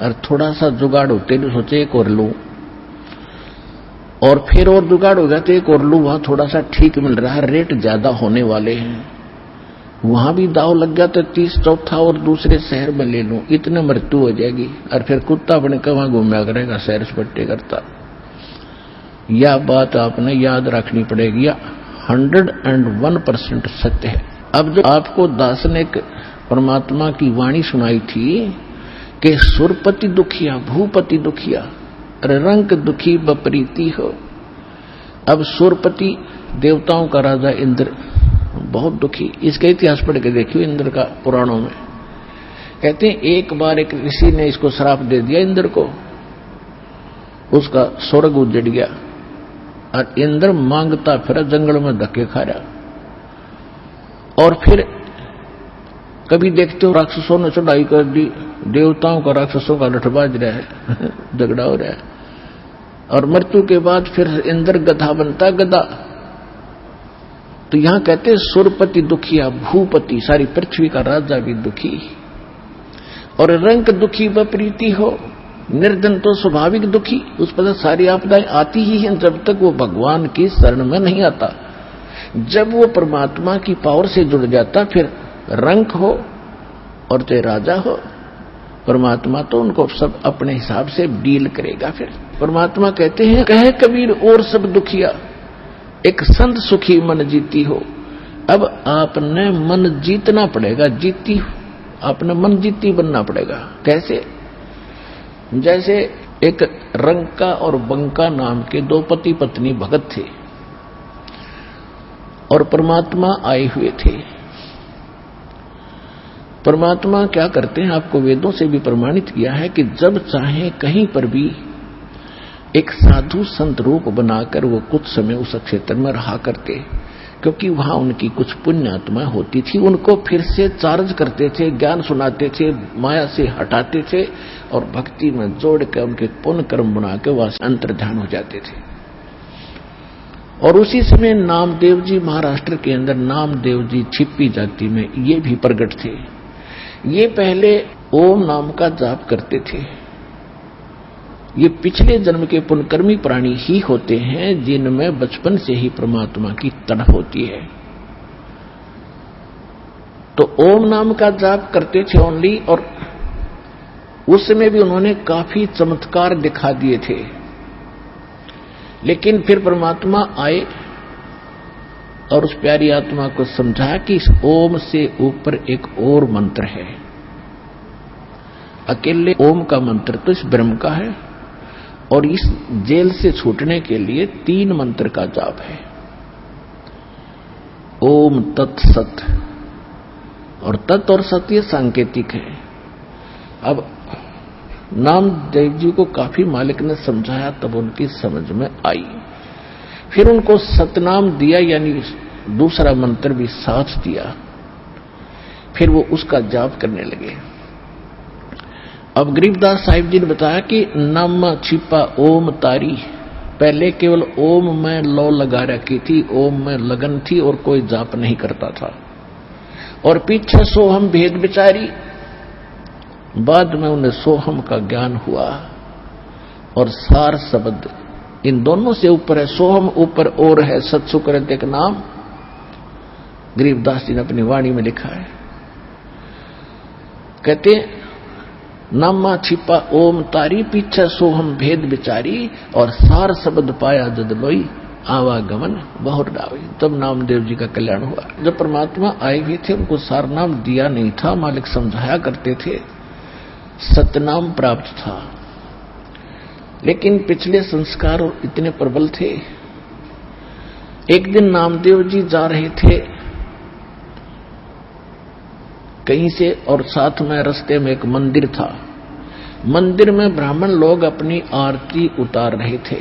और थोड़ा सा जुगाड़ होते नहीं, सोचे एक और लूं, और फिर और जुगाड़ हो गया तो एक और लूं, वहां थोड़ा सा ठीक मिल रहा है, रेट ज्यादा होने वाले हैं, वहां भी दाव लग गया तो 30 चौथा और दूसरे शहर में ले लूं, इतने मृत्यु हो जाएगी, और फिर कुत्ता बन के वहां घूमया करेगा शहर स्पट्टे करता। यह बात आपने याद रखनी पड़ेगी, 101% सत्य है। अब जो आपको दास ने परमात्मा की वाणी सुनाई थी कि सुरपति दुखिया भूपति दुखिया रंक दुखी बपरीति हो। अब सुरपति देवताओं का राजा इंद्र बहुत दुखी, इसका इतिहास पढ़ के देखियो इंद्र का पुराणों में। कहते हैं एक बार एक ऋषि ने इसको श्राप दे दिया इंद्र को, उसका स्वर्ग उजड़ गया और इंद्र मांगता फिर जंगल में धक्के खा रहा। और फिर कभी देखते हो राक्षसों ने चढ़ाई कर दी, देवताओं का राक्षसों का लठबाज रहा है झगड़ा हो रहा है, और मृत्यु के बाद फिर इंद्र गधा बनता गधा। तो यहां कहते हैं सुरपति दुखिया भूपति, सारी पृथ्वी का राजा भी दुखी, और रंक दुखी बप्रीति हो, निर्धन तो स्वाभाविक दुखी, उस पर सारी आपदाएं आती ही हैं जब तक वो भगवान की शरण में नहीं आता। जब वो परमात्मा की पावर से जुड़ जाता फिर रंक हो और चाहे राजा हो, परमात्मा तो उनको सब अपने हिसाब से डील करेगा। फिर परमात्मा कहते हैं कहे कबीर और सब दुखिया एक संत सुखी मन जीती हो। अब आपने मन जीतना पड़ेगा, जीती आपने मन जीती बनना पड़ेगा। कैसे? जैसे एक रंका और बंका नाम के दो पति पत्नी भगत थे और परमात्मा आए हुए थे। परमात्मा क्या करते हैं, आपको वेदों से भी प्रमाणित किया है कि जब चाहे कहीं पर भी एक साधु संत रूप बनाकर वो कुछ समय उस क्षेत्र में रहा करते, क्योंकि वहां उनकी कुछ पुण्य आत्माएं होती थी, उनको फिर से चार्ज करते थे, ज्ञान सुनाते थे, माया से हटाते थे और भक्ति में जोड़ कर उनके पुण्य कर्म बना के वहां अंतर्ध्यान हो जाते थे। और उसी समय नामदेव जी महाराष्ट्र के अंदर नामदेव जी छिप्पी जाति में ये भी प्रकट थे। ये पहले ओम नाम का जाप करते थे। ये पिछले जन्म के पुण्यकर्मी प्राणी ही होते हैं जिनमें बचपन से ही परमात्मा की तड़प होती है। तो ओम नाम का जाप करते थे ओनली, और उस समय भी उन्होंने काफी चमत्कार दिखा दिए थे। लेकिन फिर परमात्मा आए और उस प्यारी आत्मा को समझा कि इस ओम से ऊपर एक और मंत्र है। अकेले ओम का मंत्र तो इस ब्रह्म का है, और इस जेल से छूटने के लिए 3 मंत्र का जाप है, ओम तत्सत। और तत् और सत ये सांकेतिक है। अब नामदेव जी को काफी मालिक ने समझाया, तब उनकी समझ में आई। फिर उनको सतनाम दिया, यानी दूसरा मंत्र भी साथ दिया। फिर वो उसका जाप करने लगे। अब गरीबदास साहिब जी ने बताया कि नम छिपा ओम तारी, पहले केवल ओम में लो लगा रखी थी, ओम में लगन थी और कोई जाप नहीं करता था। और पीछे सोहम भेद विचारी, बाद में उन्हें सोहम का ज्ञान हुआ। और सार शब्द इन दोनों से ऊपर है, सोहम ऊपर और है सत्सुकृत एक नाम, गरीबदास जी ने अपनी वाणी में लिखा है। कहते नामा छिपा ओम तारी, पीछे सोहम भेद विचारी, और सार शब्द पाया जद लोई, आवागमन बहुत डावी। तब नामदेव जी का कल्याण हुआ। जब परमात्मा आए हुए थे उनको सार नाम दिया नहीं था, मालिक समझाया करते थे, सतनाम प्राप्त था। लेकिन पिछले संस्कार इतने प्रबल थे। एक दिन नामदेव जी जा रहे थे कहीं से, और साथ में रास्ते में एक मंदिर था। मंदिर में ब्राह्मण लोग अपनी आरती उतार रहे थे,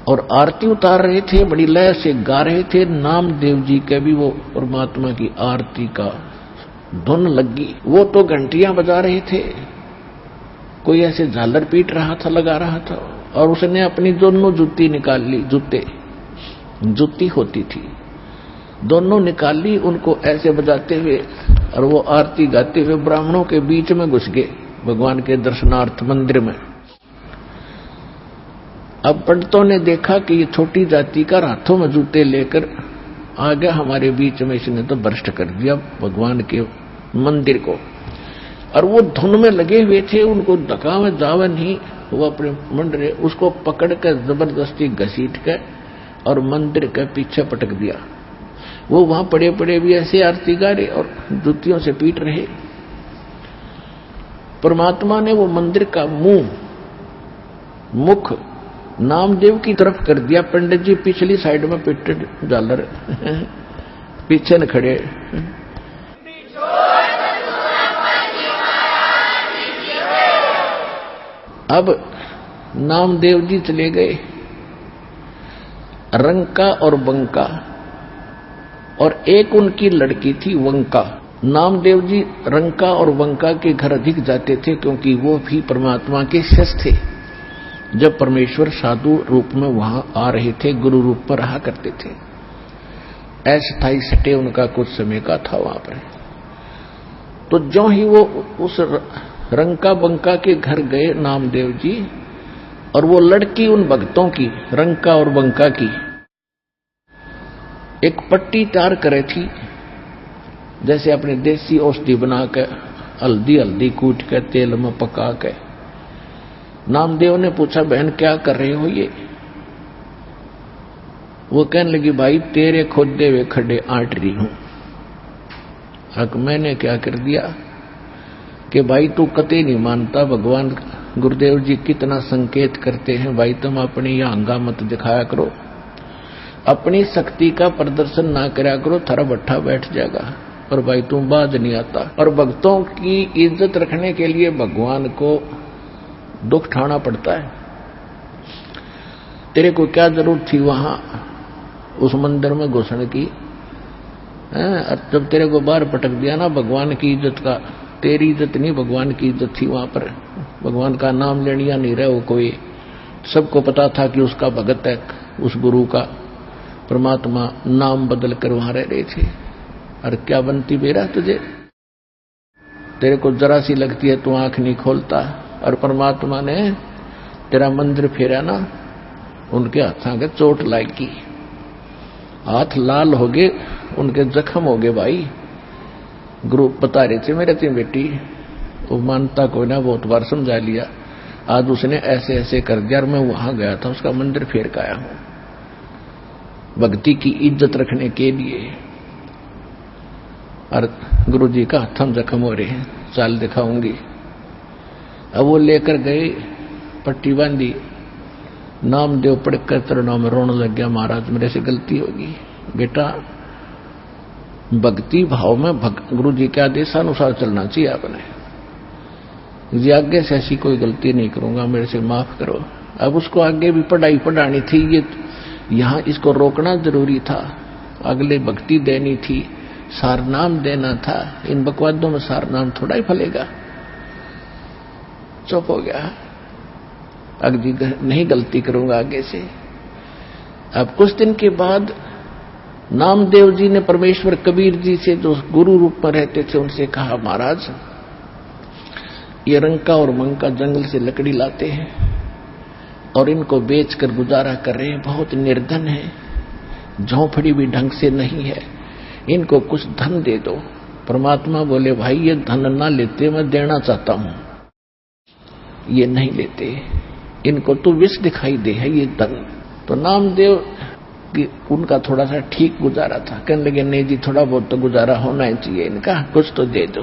और आरती उतार रहे थे, बड़ी लय से गा रहे थे। नामदेव जी के भी वो परमात्मा की आरती का धुन लगी। वो तो घंटियां बजा रहे थे, कोई ऐसे झालर पीट रहा था, लगा रहा था, और उसने अपनी दोनों जूती निकाल ली, जूती होती थी, दोनों निकाल ली, उनको ऐसे बजाते हुए, और वो आरती गाते हुए ब्राह्मणों के बीच में घुस गए भगवान के दर्शनार्थ मंदिर में। अब पंडितों ने देखा कि ये छोटी जाति का हाथों में जूते लेकर आ गया हमारे बीच में, इसने तो भ्रष्ट कर दिया भगवान के मंदिर को। और वो धुन में लगे हुए थे, उनको धक्का में जावा नहीं, वो अपने मंडरे उसको पकड़ कर जबरदस्ती घसीट कर और मंदिर के पीछे पटक दिया। वो वहां पड़े पड़े भी ऐसे आरती गा रहे और जूतियों से पीट रहे। परमात्मा ने वो मंदिर का मुख नामदेव की तरफ कर दिया। पंडित जी पिछली साइड में पिट झालर पीछे न खड़े। अब नामदेव जी चले गए रंका और बंका, और एक उनकी लड़की थी वंका। नामदेव जी रंका और वंका के घर अधिक जाते थे, क्योंकि वो भी परमात्मा के शिष्य थे। जब परमेश्वर साधु रूप में वहां आ रहे थे, गुरु रूप में रहा करते थे। अस्थायी सटे उनका कुछ समय का था वहां पर। तो जो ही वो उस रंका बंका के घर गए नामदेव जी, और वो लड़की उन भक्तों की, रंका और बंका की, एक पट्टी तैयार करे थी, जैसे अपने देसी औषधि बना के हल्दी कूट के तेल में पका के। नामदेव ने पूछा, बहन क्या कर रहे हो ये? वो कहने लगी, भाई तेरे खोदे हुए खड्डे आंट रही हूं। हक मैंने क्या कर दिया कि भाई तू कतई नहीं मानता, भगवान गुरुदेव जी कितना संकेत करते हैं, भाई तुम अपनी यह हंगा मत दिखाया करो, अपनी शक्ति का प्रदर्शन ना करा करो, थारा भट्ठा बैठ जाएगा। पर भाई तुम बाज नहीं आता। और भक्तों की इज्जत रखने के लिए भगवान को दुख उठाना पड़ता है। तेरे को क्या जरूरत थी वहां उस मंदिर में घुसने की? जब तेरे को बाहर पटक दिया ना, भगवान की इज्जत का, तेरी इज्जत नहीं भगवान की इज्जत थी वहां पर। भगवान का नाम लेनिया नहीं रहे वो कोई। सबको पता था कि उसका भगत है, उस गुरु का। परमात्मा नाम बदल कर वहां रह रहे थे। और क्या बनती बेरा तुझे? तेरे को जरा सी लगती है तू आंख नहीं खोलता। और परमात्मा ने तेरा मंदिर फेरा ना, उनके हाथों के चोट लागी, हाथ लाल हो गए, उनके जख्म हो गए। भाई गुरु बता रहे थे मेरे तीन बेटी, वो मानता कोई ना, बहुत बार समझा लिया। आज उसने ऐसे ऐसे कर दिया, और मैं वहां गया था, उसका मंदिर फेर के आया हूं भक्ति की इज्जत रखने के लिए। और गुरु जी का हथम जख्म हो रहे हैं, चाल दिखाऊंगी। अब वो लेकर गए, पट्टी बांधी, नामदेव पढ़कर चरणों में रोने लग गया, महाराज मेरे से गलती होगी। बेटा भक्ति भाव में गुरु जी के आदेशानुसार चलना चाहिए आपने। जी आगे से ऐसी कोई गलती नहीं करूंगा, मेरे से माफ करो। अब उसको आगे भी पढ़ाई पढ़ानी थी, ये यहां इसको रोकना जरूरी था, अगले भक्ति देनी थी, सार नाम देना था। इन बकवादों में सार नाम थोड़ा ही फलेगा। चुप हो गया, अगली नहीं गलती करूंगा आगे से। अब कुछ दिन के बाद नामदेव जी ने परमेश्वर कबीर जी से, जो गुरु रूप में रहते थे, उनसे कहा, महाराज ये रंका और मंका जंगल से लकड़ी लाते हैं और इनको बेचकर गुजारा कर रहे हैं, बहुत निर्धन है, झोंपड़ी भी ढंग से नहीं है, इनको कुछ धन दे दो। परमात्मा बोले, भाई ये धन ना लेते, मैं देना चाहता हूं। ये नहीं लेते, इनको तो विष दिखाई दे है ये धन। तो नामदेव उनका थोड़ा सा ठीक गुजारा था, कहने लगे नहीं जी थोड़ा बहुत तो गुजारा होना ही चाहिए इनका, कुछ तो दे दो।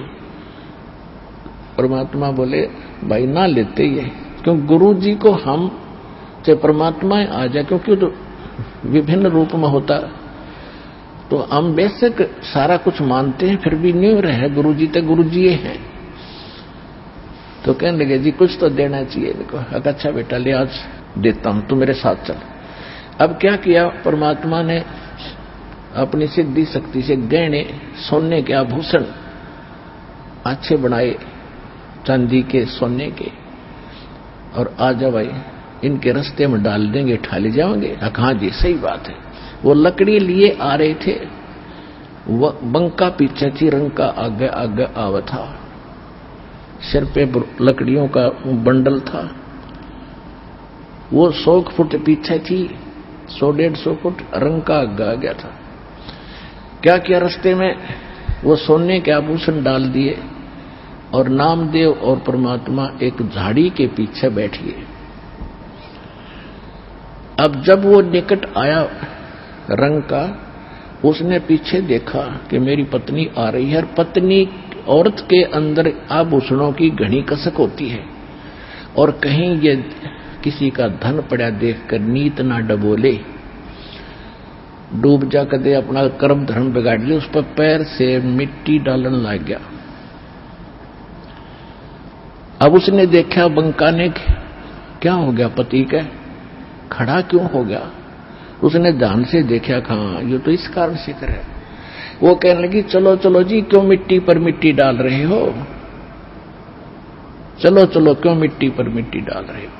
परमात्मा बोले, भाई ना लेते ये, क्यों गुरु जी को हम चाहे परमात्मा आ जाए, क्योंकि तो विभिन्न रूप में होता, तो हम बेशक सारा कुछ मानते हैं, फिर भी नहीं रहे गुरु जी तो गुरु जी हैं। तो कहने लगे जी कुछ तो देना चाहिए इनको। अच्छा बेटा ले आज देता हूं, तू मेरे साथ चल। अब क्या किया परमात्मा ने, अपनी सिद्धि शक्ति से गहने सोने के आभूषण अच्छे बनाए, चांदी के सोने के, और आ जा भाई इनके रास्ते में डाल देंगे, ठा ले जाओगे। हाँ जी सही बात है। वो लकड़ी लिए आ रहे थे, वह बंका पीछे थी, रंका आगे आगे आवा था, सिर पे लकड़ियों का बंडल था। वो 100 फुट पीछे थी, 100-150 फुट, रंका आगे आ गया था। क्या किया रास्ते में, वो सोने के आभूषण डाल दिए और नामदेव और परमात्मा एक झाड़ी के पीछे बैठिए। अब जब वो निकट आया रंका, उसने पीछे देखा कि मेरी पत्नी आ रही है, और पत्नी औरत के अंदर आभूषणों की घनी कसक होती है, और कहीं ये किसी का धन पड़ा देखकर नीत ना डबोले, डूब जा कदे अपना कर्म धर्म बिगाड़ ले। उस पर पैर से मिट्टी डालने लग गया। अब उसने देखा बंका ने, क्या हो गया पति का, खड़ा क्यों हो गया। उसने ध्यान से देखा, हाँ ये तो इस कारण से करे। वो कहने लगी, चलो चलो जी क्यों मिट्टी पर मिट्टी डाल रहे हो, चलो चलो क्यों मिट्टी पर मिट्टी डाल रहे हो।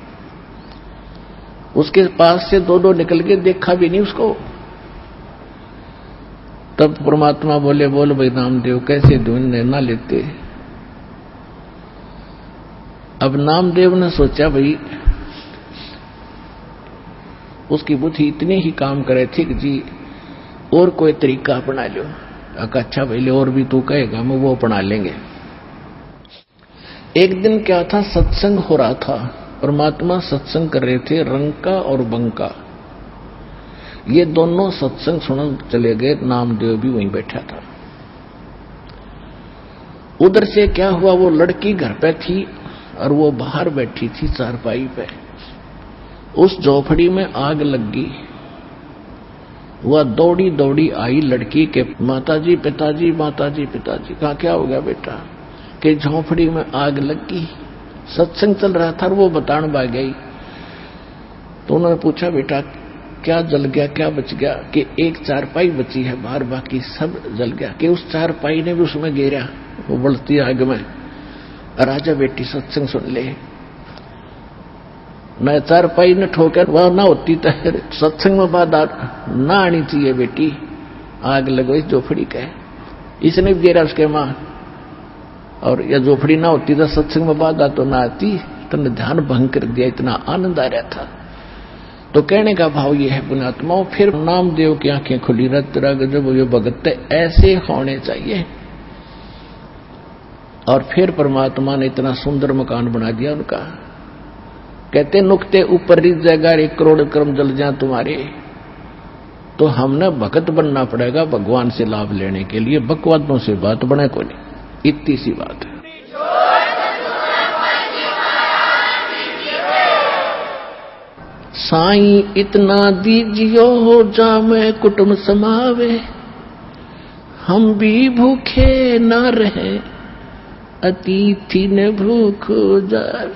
उसके पास से दो निकल के, देखा भी नहीं उसको। तब परमात्मा बोले, बोल भाई नामदेव कैसे ढूंढने ना लेते। अब नामदेव ने सोचा भाई उसकी बुद्धि इतनी ही काम करे थी कि जी और कोई तरीका अपना लो। अच्छा भाई और भी तू कहेगा, मैं वो अपना लेंगे। एक दिन क्या था, सत्संग हो रहा था, परमात्मा सत्संग कर रहे थे, रंका और बंका ये दोनों सत्संग सुन चले गए, नामदेव भी वहीं बैठा था। उधर से क्या हुआ, वो लड़की घर पे थी और वो बाहर बैठी थी चारपाई पे। उस झोपड़ी में आग लग गई। वह दौड़ी दौड़ी आई लड़की के, माताजी पिताजी, माताजी पिताजी। कहा क्या हो गया बेटा, कि झोपड़ी में आग लग गई, सत्संग चल रहा था और वो बताने भाग गई। तो उन्होंने पूछा बेटा क्या जल गया, क्या बच गया। कि एक चारपाई बची है बाहर, बाकी सब जल गया। कि उस चारपाई ने भी उसमें गिरा, वो बढ़ती आग में। राजा बेटी सत्संग सुन ले, न चारपाई ने ठोकर वह ना होती तो सत्संग में बात ना आनी चाहिए बेटी, आग लगो इस झोपड़ी का। इसने भी गिरा उसके मां, और यह झोपड़ी ना होती तो सत्संग में बात तो ना आती। तुमने ध्यान भंग कर दिया, इतना आनंद आ रहा था। तो कहने का भाव ये है पुण्यात्माओं, फिर नामदेव की आंखें खुली, रत रग जब ये भगत ऐसे होने चाहिए। और फिर परमात्मा ने इतना सुंदर मकान बना दिया उनका। कहते नुकते ऊपर रिज जाएगा, 1 करोड़ कर्म जल जाए तुम्हारे। तो हमने भगत बनना पड़ेगा भगवान से लाभ लेने के लिए, बकवादों से बात बने को नहीं, इतनी सी बात है। साईं इतना दीजियो हो जामे कुटुंब समावे, हम भी भूखे न रहे अतिथि ने भूख जाए।